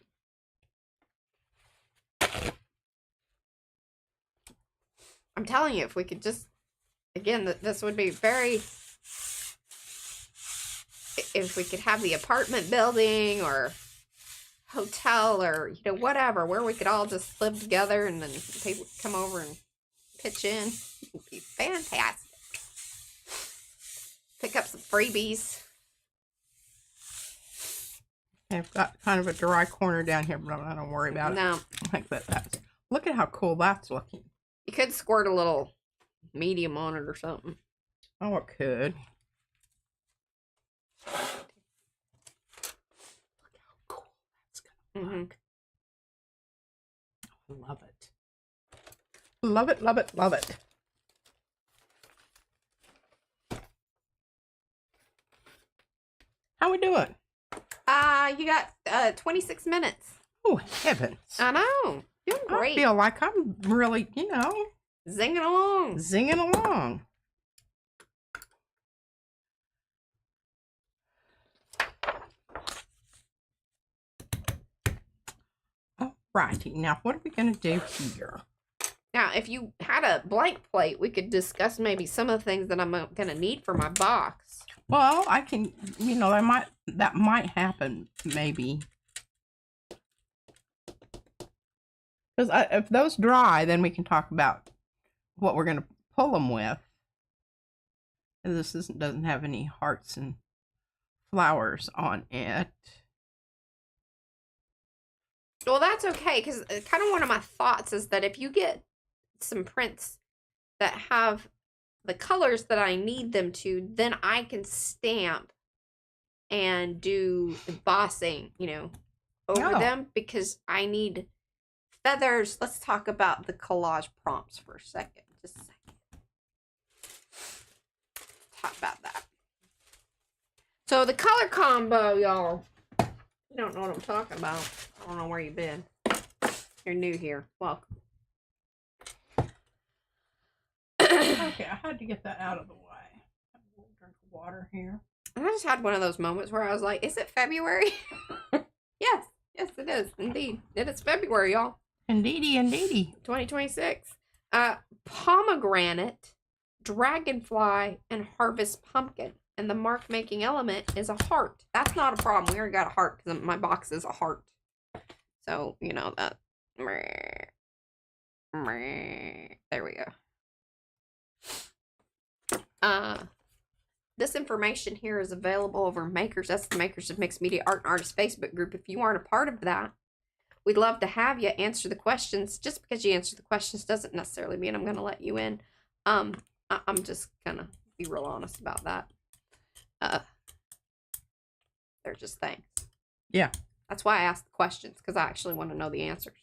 I'm telling you, if we could just, again, this would be very, if we could have the apartment building or hotel or, whatever, where we could all just live together and then people could come over and pitch in. It would be fantastic. Pick up some freebies. I've got kind of a dry corner down here, but I don't worry about it. No. I think that's, look at how cool that's looking. You could squirt a little medium on it or something. Oh, it could. Look how cool that's going to look. I love it. Love it, love it, love it. How we doing? You got 26 minutes. Oh, heavens. I know. Doing great. I feel like I'm really, zinging along. Zinging along. Alrighty, now what are we going to do here? Now, if you had a blank plate, we could discuss maybe some of the things that I'm going to need for my box. Well, I can, that might happen, maybe. Because if those dry, then we can talk about what we're going to pull them with. And this doesn't have any hearts and flowers on it. Well, that's okay, because kind of one of my thoughts is that if you get some prints that have the colors that I need them to, then I can stamp and do embossing, over them, because I need feathers. Let's talk about the collage prompts for a second. Just a second. Talk about that. So the color combo, y'all. You don't know what I'm talking about. I don't know where you've been. You're new here. Welcome. Okay, I had to get that out of the way. Have a little drink of water here. I just had one of those moments where I was like, is it February? Yes, it is. Indeed. It is February, y'all. Indeedy. 2026. Pomegranate, dragonfly, and harvest pumpkin. And the mark making element is a heart. That's not a problem. We already got a heart because my box is a heart. So, that. There we go. This information here is available over Makers. That's the Makers of Mixed Media Art and Artists Facebook group. If you aren't a part of that, we'd love to have you answer the questions. Just because you answer the questions doesn't necessarily mean I'm going to let you in. I'm just going to be real honest about that. They're just things. Yeah. That's why I ask the questions, because I actually want to know the answers.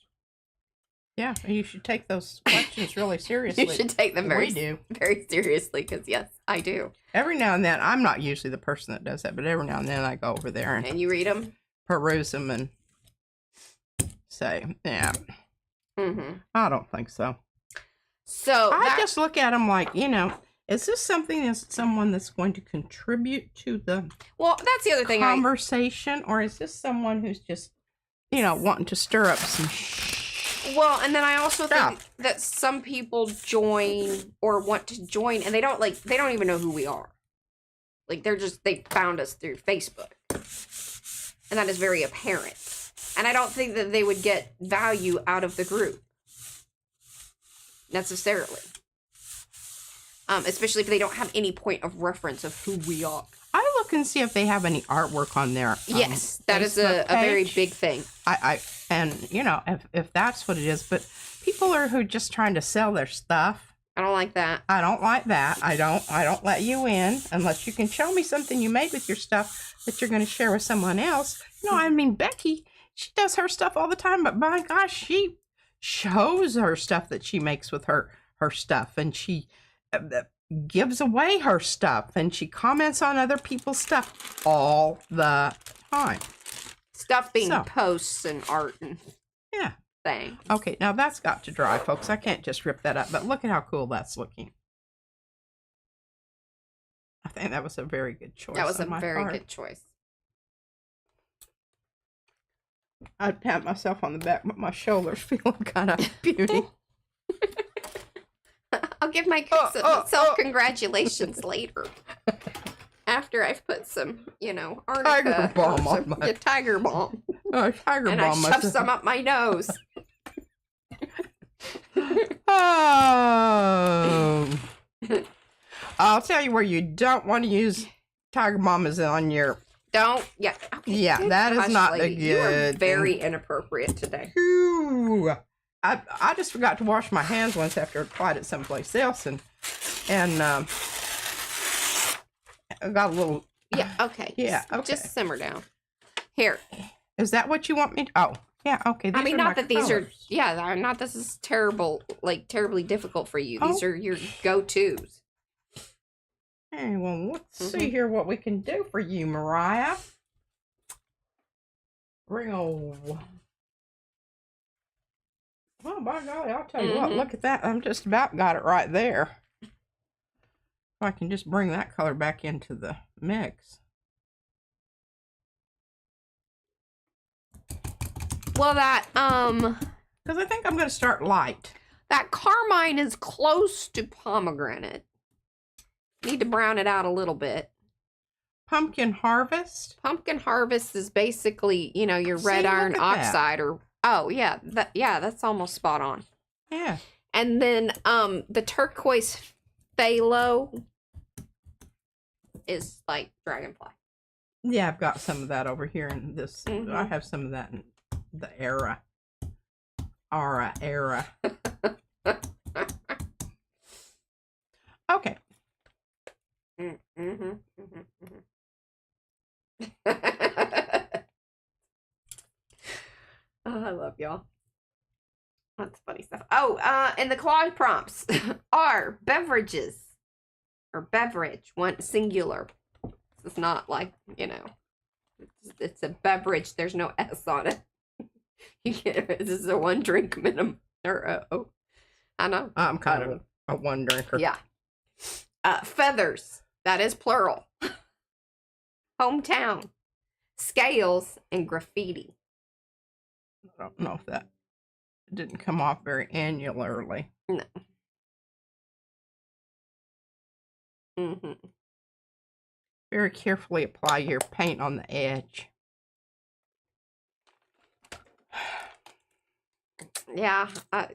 Yeah, you should take those questions really seriously. You should take them very seriously, because yes, I do. Every now and then, I'm not usually the person that does that, but every now and then I go over there and you read them, peruse them, and say, yeah, I don't think so. So I just look at them like, is this something that's someone that's going to contribute to the that's the other thing conversation, or is this someone who's just, wanting to stir up some Well, and then I also think that some people join or want to join, and they don't even know who we are. Like, they found us through Facebook. And that is very apparent. And I don't think that they would get value out of the group. Necessarily. Especially if they don't have any point of reference of who we are. I look and see if they have any artwork on there. Yes, that is a very big thing. If that's what it is, but people who are just trying to sell their stuff. I don't like that. I don't like that. I don't let you in unless you can show me something you made with your stuff that you're going to share with someone else. Becky, she does her stuff all the time, but my gosh, she shows her stuff that she makes with her stuff, and she gives away her stuff, and she comments on other people's stuff all the time. Stuff being posts and art and thing. Okay, now that's got to dry, folks. I can't just rip that up, but look at how cool that's looking. I think that was a very good choice. That was a very good choice. I'd pat myself on the back, but my shoulders feeling kind of beauty. I'll give myself congratulations later. After I've put some, arnica, tiger balm on my... tiger balm. Tiger and balm. I shoved some up my nose. Oh. I'll tell you where you don't want to use tiger balm is on your... Don't. Yeah. Okay, yeah, that is not a good... You are very inappropriate today. Ooh. I just forgot to wash my hands once after I applied it someplace else, and I got a little... Yeah, okay. Yeah, okay. Just simmer down. Here. Is that what you want me to... Oh, yeah, okay. I mean, not that these are... Yeah, not this is terrible, terribly difficult for you. These are your go-tos. Hey, well, let's see here what we can do for you, Mariah. Real... Oh, by golly, I'll tell you what, look at that. I'm just about got it right there. If I can just bring that color back into the mix. Well, that, because I think I'm going to start light. That carmine is close to pomegranate. Need to brown it out a little bit. Pumpkin harvest? Pumpkin harvest is basically, your red iron oxide or... Oh, yeah. That's almost spot on. Yeah. And then the turquoise phthalo is like dragonfly. Yeah, I've got some of that over here in this. Mhm. I have some of that in the era. Era. Okay. Oh, I love y'all. That's funny stuff. Oh, and the collage prompts are beverages or beverage, one singular. It's not like, it's a beverage. There's no S on it. This is a one drink minimum. Or I know. I'm kind of a one drinker. Yeah. Feathers. That is plural. Hometown. Scales and graffiti. I don't know if that didn't come off very annularly. No. Mm-hmm. Very carefully apply your paint on the edge. Yeah, I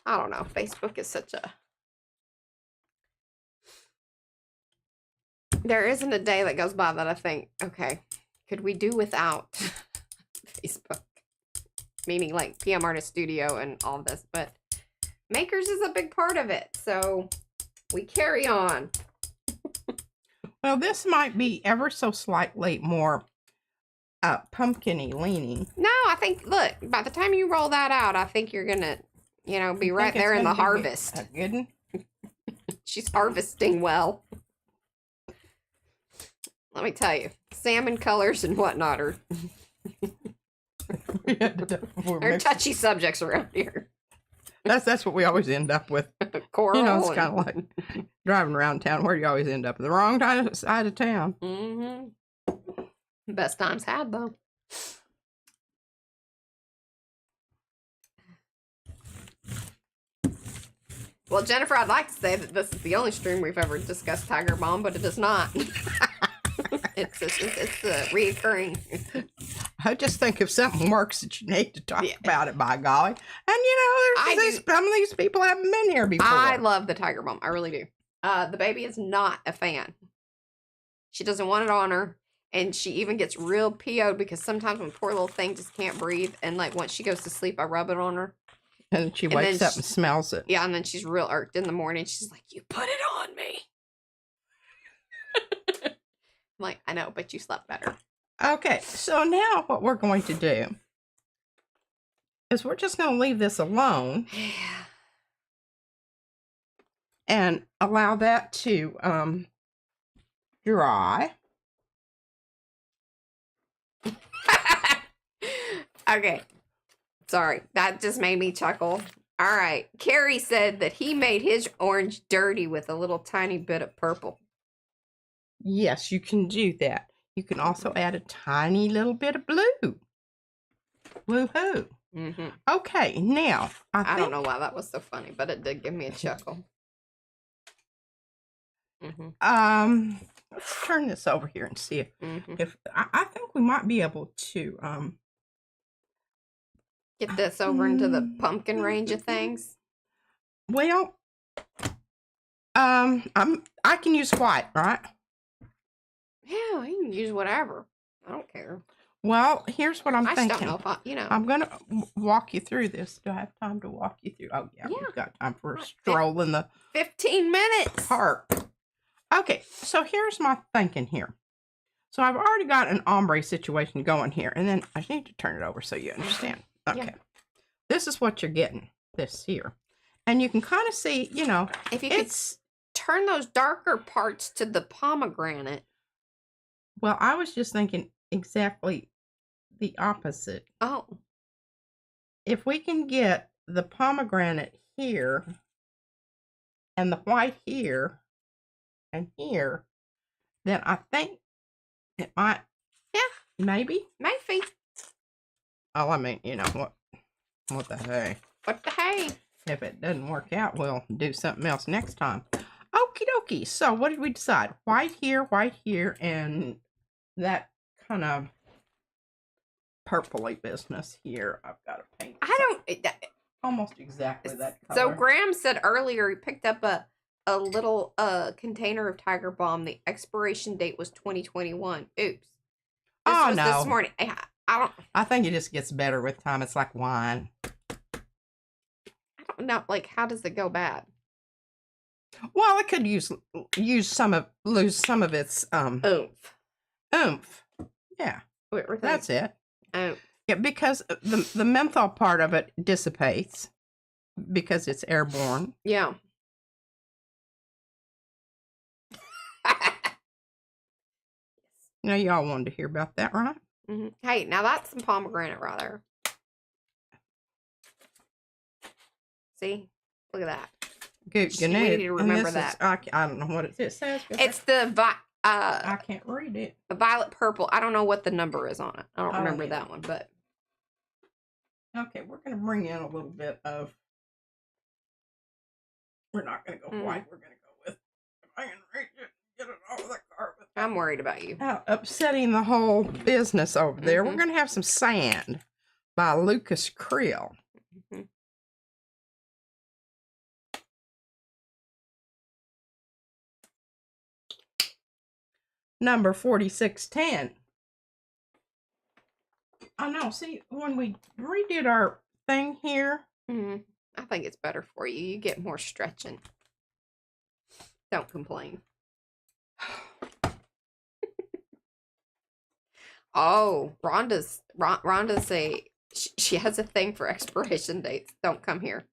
don't know. Facebook is such a... There isn't a day that goes by that I think, okay, could we do without Facebook? Meaning like PM Artist Studio and all this, but Makers is a big part of it, so we carry on. Well, this might be ever so slightly more pumpkin-y leaning. No, I think, look, by the time you roll that out, I think you're gonna, be right there in the harvest. A good one? She's harvesting well. Let me tell you, salmon colors and whatnot are they're touchy subjects around here. That's what we always end up with. Coral. It's kind of like driving around town. Where do you always end up? The wrong side of town. Mm-hmm. Best times had, though. Well, Jennifer, I'd like to say that this is the only stream we've ever discussed Tiger Balm, but it is not. It's a reoccurring. I just think if something works, that you need to talk about it, by golly. And some of these people haven't been here before. I love the Tiger Balm. I really do. The baby is not a fan. She doesn't want it on her. And she even gets real PO'd because sometimes when poor little thing just can't breathe, and like once she goes to sleep, I rub it on her. And then she wakes up and smells it. Yeah, and then she's real irked in the morning. She's like, "You put it on me." I'm like, I know, but you slept better. Okay, so now what we're going to do is we're just going to leave this alone. Yeah. And allow that to dry. Okay. Sorry, that just made me chuckle. All right. Carrie said that he made his orange dirty with a little tiny bit of purple. Yes, you can do that. You can also add a tiny little bit of blue. Woohoo. Mm-hmm. Okay, now, I don't know why that was so funny, but it did give me a chuckle. Mm-hmm. Let's turn this over here and see if I think we might be able to get this over into the pumpkin range of things. Well, I can use white, right? Yeah, you can use whatever. I don't care. Well, here's what I'm thinking. I just don't know if I'm going to walk you through this. Do I have time to walk you through? Oh, yeah. We've got time for a stroll in the 15 minutes park. Okay, so here's my thinking here. So I've already got an ombre situation going here, and then I need to turn it over so you understand. Okay. Yeah. This is what you're getting, this here. And you can kind of see, if you could turn those darker parts to the pomegranate. Well, I was just thinking exactly the opposite. Oh. If we can get the pomegranate here and the white here and here, then I think it might. Yeah. Maybe. Maybe. Oh, I mean, what the hey? What the hey? If it doesn't work out, we'll do something else next time. Okie dokie. So what did we decide? White here, and that kind of purpley business here. I've got to paint. I don't. Almost exactly that color. So Graham said earlier he picked up a a little container of Tiger Balm. The expiration date was 2021. Oops. This was this morning. I don't. I think it just gets better with time. It's like wine. I don't know. Like, how does it go bad? Well, it could lose some of its oomph. Yeah, that's it. Oh. Yeah, because the menthol part of it dissipates because it's airborne. Yeah. Y'all wanted to hear about that, right? Mm-hmm. Hey, now that's some pomegranate right there. See? Look at that. Good. We need to remember that. I don't know what it says. It's the I can't read it. A violet purple. I don't know what the number is on it. I don't remember that one, but okay, we're gonna bring in a little bit of. We're not gonna go white. We're gonna go with. If I can reach it, get it off the carpet. I'm worried about you. Upsetting the whole business over there. We're gonna have some sand by Lucas Creel. Mm-hmm. Number 4610. I know. See, when we redid our thing here, I think it's better for you. You get more stretching. Don't complain. Oh, Rhonda's she has a thing for expiration dates. Don't come here.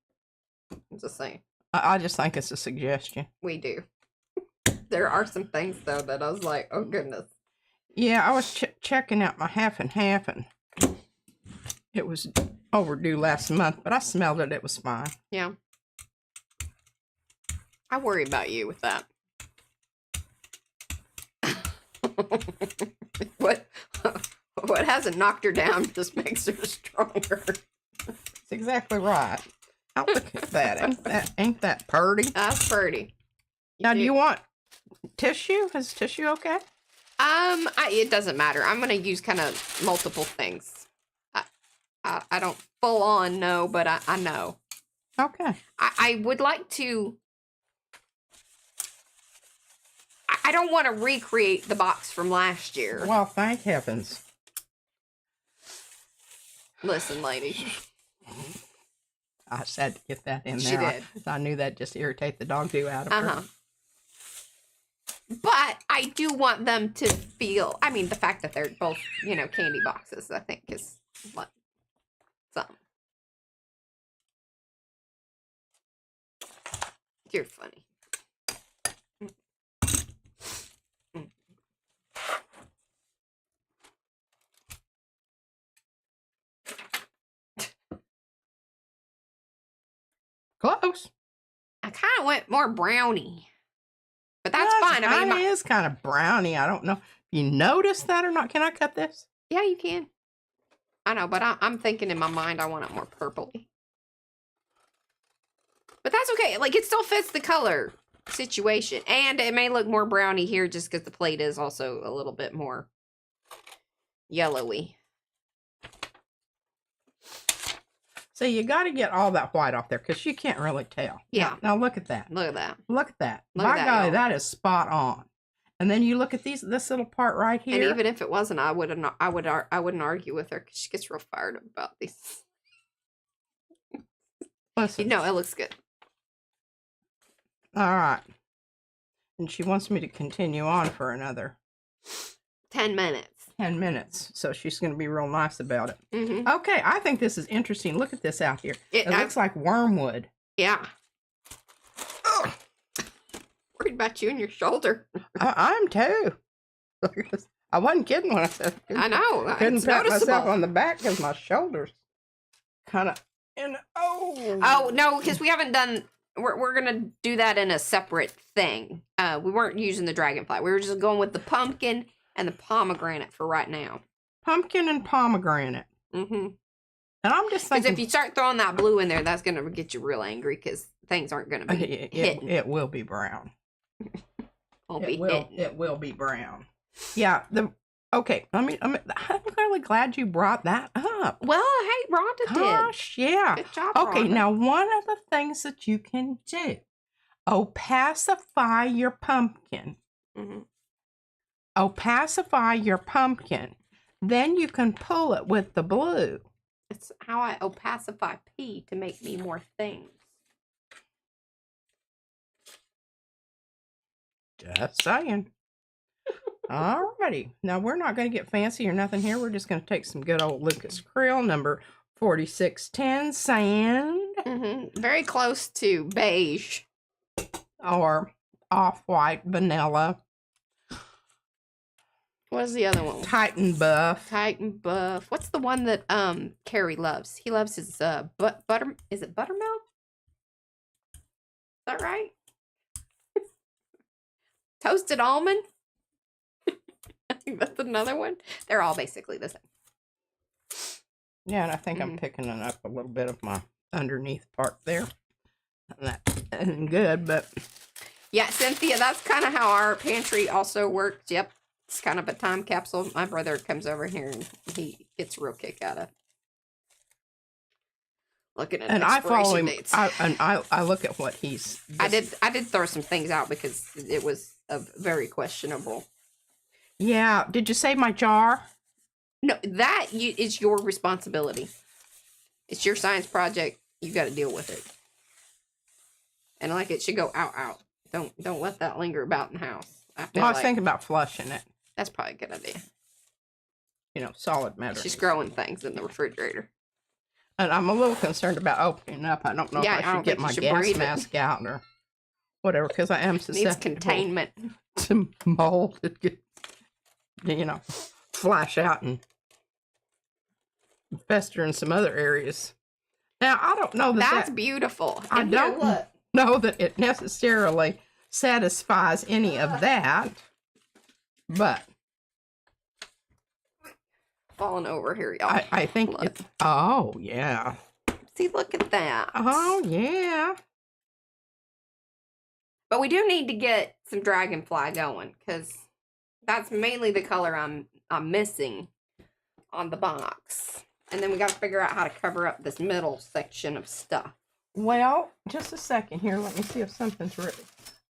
I'm just saying. I just think it's a suggestion. We do. There are some things though that I was like, oh goodness. Yeah, I was checking out my half and half, and it was overdue last month, but I smelled it. It was fine. Yeah. I worry about you with that. What hasn't knocked her down just makes her stronger. That's exactly right. Now look at that. Ain't that purty? That's purty. Now, do you want tissue? Is tissue okay? It doesn't matter. I'm gonna use kind of multiple things. I don't full on know, but I know. Okay. I would like to. I don't want to recreate the box from last year. Well, thank heavens. Listen, lady. I just had to get that in there. She did. I knew that just irritate the dog do out of her. But I do want them to feel. I mean, the fact that they're both, candy boxes, I think is what something. You're funny. Close. I kind of went more brownie. But that's fine. I mean, it is kind of brownie. I don't know if you noticed that or not. Can I cut this? Yeah, you can. I know, but I'm thinking in my mind I want it more purpley. But that's okay. Like, it still fits the color situation. And it may look more brownie here just because the plate is also a little bit more yellowy. So you got to get all that white off there because you can't really tell. Yeah. Now look at that. Look at that. Look at that. Look at By that, golly, y'all. that is spot on. And then you look at this little part right here. And even if it wasn't, I wouldn't argue with her because she gets real fired up about these. Listen. It looks good. All right. And she wants me to continue on for another 10 minutes. 10 minutes. So she's going to be real nice about it. Mm-hmm. Okay, I think this is interesting. Look at this out here. It looks like wormwood. Yeah. Oh, worried about you and your shoulder. I'm too. I wasn't kidding when I said I know. Couldn't it's pat noticeable. myself on the back because my shoulders kind of Oh no, because we haven't done. We're gonna do that in a separate thing. We weren't using the dragonfly. We were just going with the pumpkin and the pomegranate for right now. Pumpkin and pomegranate. Mm-hmm. And I'm just Because thinking, if you start throwing that blue in there, that's gonna get you real angry because things aren't gonna be hitting. it will be brown. It will be brown. Yeah. Okay. I'm really glad you brought that up. Well, hey, Rhonda did. Gosh, yeah. Good job, Okay, Rhonda. now one of the things that you can do, Opacify your pumpkin. Mm-hmm. Opacify your pumpkin. Then you can pull it with the blue. It's how I opacify P to make me more things. Just saying. Alrighty. Now, we're not going to get fancy or nothing here. We're just going to take some good old Lucas Krill, number 4610, sand. Mm-hmm. Very close to beige. Or off-white vanilla. What is the other one? Titan buff. Titan buff. What's the one that Carrie loves? He loves his butter. Is it buttermilk? Is that right? Toasted almond. I think that's another one. They're all basically the same. Yeah, and I think I'm picking up a little bit of my underneath part there. That isn't good, but yeah, Cynthia, that's kind of how our pantry also works. Yep. It's kind of a time capsule. My brother comes over here and he gets a real kick out of looking at expiration dates. I look at what he's. I did throw some things out because it was very questionable. Yeah. Did you save my jar? No, that is your responsibility. It's your science project. You got to deal with it. And like it should go out. Don't let that linger about in the house. I was thinking about flushing it. That's probably a good idea. You know, solid matter. It's just growing things in the refrigerator. And I'm a little concerned about opening up. I don't know if I should get my gas mask out or whatever, because I am susceptible. Needs containment. To mold. It could, you know, flash out and fester in some other areas. Now, I don't know that that's beautiful. I don't know that it necessarily satisfies any of that, but falling over here, y'all. I think it's, oh yeah. See, look at that. Oh yeah. But we do need to get some dragonfly going because that's mainly the color I'm missing on the box. And then we got to figure out how to cover up this middle section of stuff. Well, just a second here. Let me see if something's ready.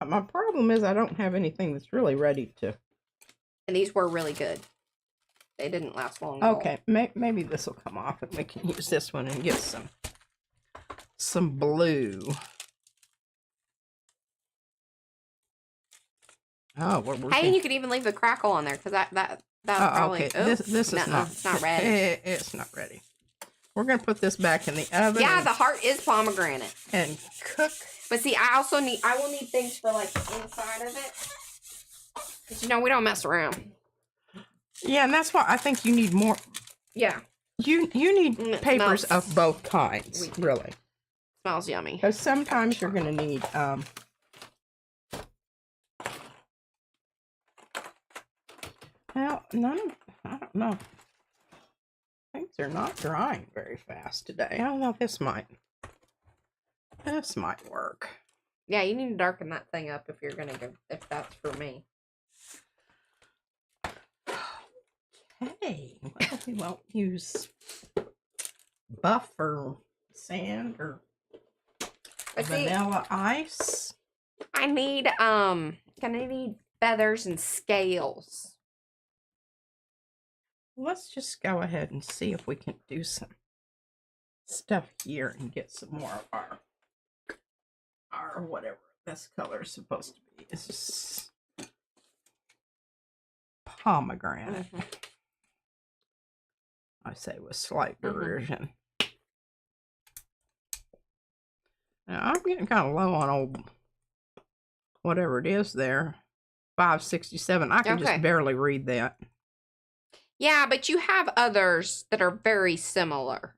My problem is I don't have anything that's really ready to. And these were really good. They didn't last long. Okay, maybe this will come off and we can use this one and get some blue. Oh, hey, you could even leave the crackle on there because that probably. Okay. This is not. It's not ready. It's not ready. We're gonna put this back in the oven. Yeah, the heart is pomegranate. And cook. But see, I will need things for like the inside of it. Because you know we don't mess around. Yeah, and that's why I think you need more. Yeah. You need papers of both kinds, really. Smells yummy. Because sometimes you're gonna need well, I don't know. Things are not drying very fast today. I don't know if this might work. Yeah, you need to darken that thing up if you're gonna go, if that's for me. Okay, well, we won't use buff or sand or vanilla ice. I need gonna need feathers and scales. Let's just go ahead and see if we can do some stuff here and get some more of our whatever this color is supposed to be. This is pomegranate. I say with slight derision. Now, I'm getting kind of low on old whatever it is there. 567. I can just barely read that. Yeah, but you have others that are very similar.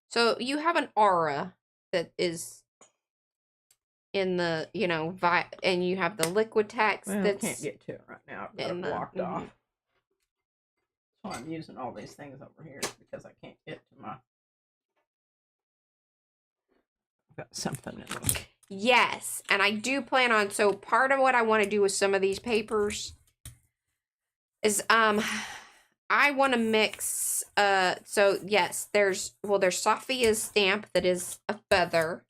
So you have an aura that is in the, you know, and you have the liquid text that's... I can't get to it right now. I've got it blocked off. So I'm using all these things over here because I can't get to my... I've got something in them. Yes, and I do plan on... So part of what I want to do with some of these papers is... I want to mix, so yes, there's Sophia's stamp that is a feather.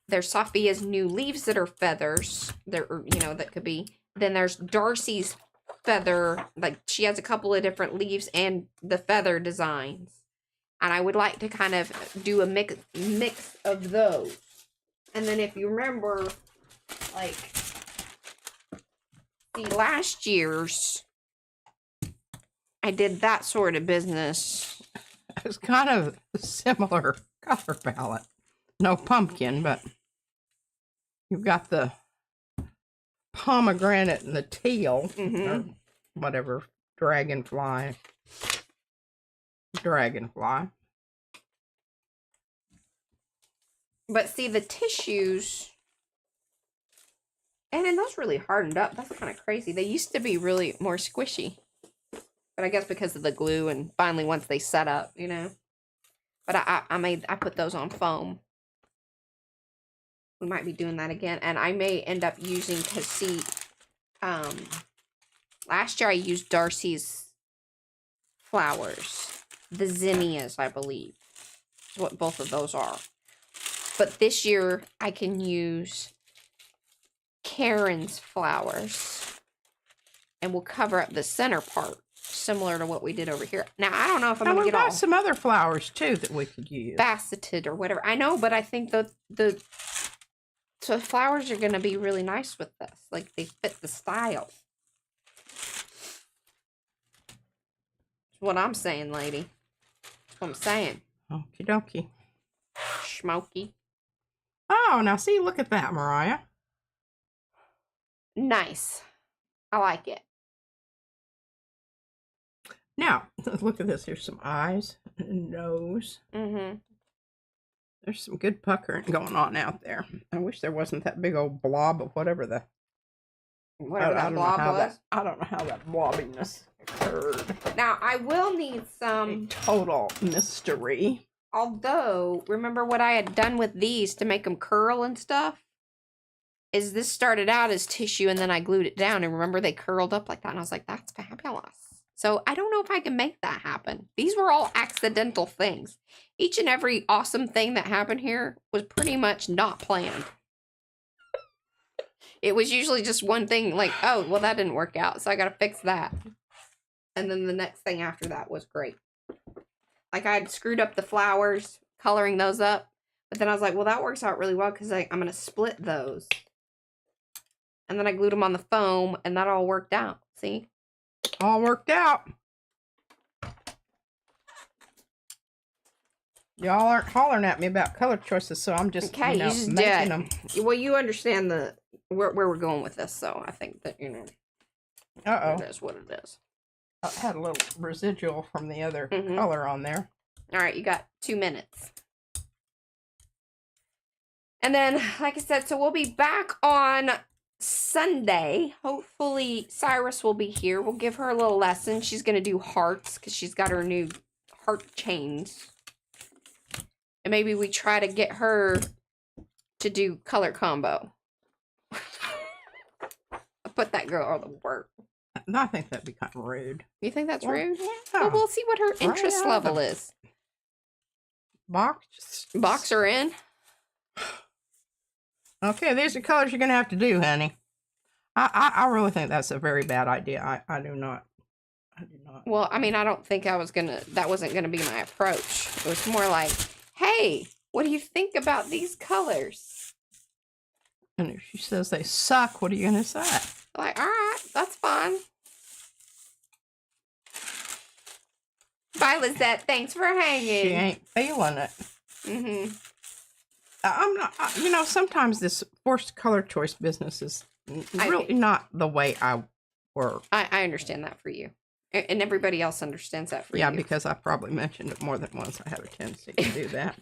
there's Sophia's new leaves that are feathers. There, you know, that could be. Then there's Darcy's feather. Like, she has a couple of different leaves and the feather designs. And I would like to kind of do a mix of those. And then if you remember, like, see, last year's, I did that sort of business. It's kind of a similar color palette. No pumpkin, but you've got the pomegranate and the teal, or whatever, dragonfly. But see, the tissues, and then those really hardened up. That's kind of crazy. They used to be really more squishy. But I guess because of the glue and finally once they set up, you know. But I put those on foam. We might be doing that again. And I may end up using, because see, last year I used Darcy's flowers. The zinnias, I believe. Is what both of those are. But this year I can use Karen's flowers. And we'll cover up the center part, similar to what we did over here. Now, I don't know if I'm going to get all... We've got some other flowers, too, that we could use. Faceted or whatever. I know, but I think the flowers are going to be really nice with this. Like, they fit the style. That's what I'm saying, lady. That's what I'm saying. Okie dokie. Smoky. Oh, now see, look at that, Mariah. Nice. I like it. Now, look at this. Here's some eyes and nose. Mm-hmm. There's some good puckering going on out there. I wish there wasn't that big old blob of whatever that blob was. I don't know how that blobbiness occurred. Now, I will need some... total mystery. Although, remember what I had done with these to make them curl and stuff? Is this started out as tissue and then I glued it down. And remember, they curled up like that. And I was like, that's fabulous. So I don't know if I can make that happen. These were all accidental things. Each and every awesome thing that happened here was pretty much not planned. It was usually just one thing like, oh, well, that didn't work out. So I got to fix that. And then the next thing after that was great. Like, I had screwed up the flowers, coloring those up. But then I was like, well, that works out really well because I'm going to split those. And then I glued them on the foam, and that all worked out. See? All worked out. Y'all aren't hollering at me about color choices, so I'm just, okay, you know, just making them. Well, you understand where we're going with this, so I think that, you know, it is what it is. I had a little residual from the other color on there. All right, you got 2 minutes. And then, like I said, so we'll be back on Sunday. Hopefully, Cyrus will be here. We'll give her a little lesson. She's going to do hearts because she's got her new heart chains. And maybe we try to get her to do color combo. I'll put that girl all the work. I think that'd be kind of rude. You think that's rude? Yeah. Well, we'll see what her interest level is. Box her in. Okay, these are colors you're going to have to do, honey. I really think that's a very bad idea. I do not. Well, I mean, I don't think that wasn't going to be my approach. It was more like, hey, what do you think about these colors? And if she says they suck, what are you going to say? Like, all right, that's fine. Bye, Lizette. Thanks for hanging. She ain't feeling it. I'm not, you know, sometimes this forced color choice business is really not the way I work. I understand that for you. And everybody else understands that for you. Yeah, because I probably mentioned it more than once. I have a tendency to do that.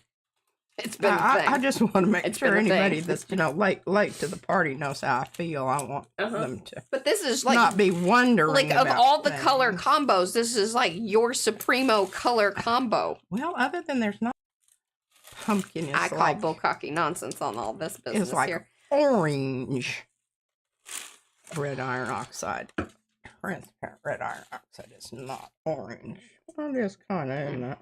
It's been a thing. I just want to make sure anybody that's, you know, late to the party knows how I feel. I want them to but this is like, not be wondering like about of all the things. color combos, this is like your supremo color combo. Well, other than there's not pumpkin is I call like bullcocky nonsense on all this business it's like here. Orange red iron oxide. Transparent red iron oxide is not orange. Well, it is kind of, isn't it?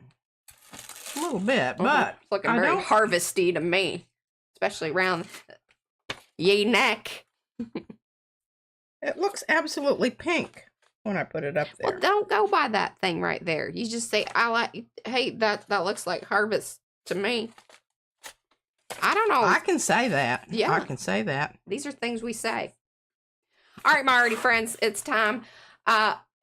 A little bit, but it's looking very harvesty to me. It's especially around ye neck. It looks absolutely pink when I put it up there. Well, don't go by that thing right there. You just say, hey, that looks like harvest to me. I don't know. I can say that. Yeah. I can say that. These are things we say. All right, my Arty friends, it's time.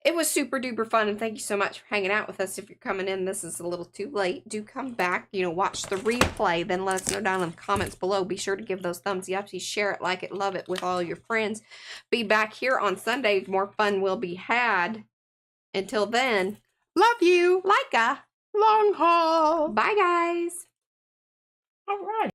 It was super duper fun, and thank you so much for hanging out with us. If you're coming in, this is a little too late. Do come back, watch the replay. Then let us know down in the comments below. Be sure to give those thumbs up. Share it, like it, love it with all your friends. Be back here on Sunday. More fun will be had. Until then, love you. like a Long haul. bye, guys. All right.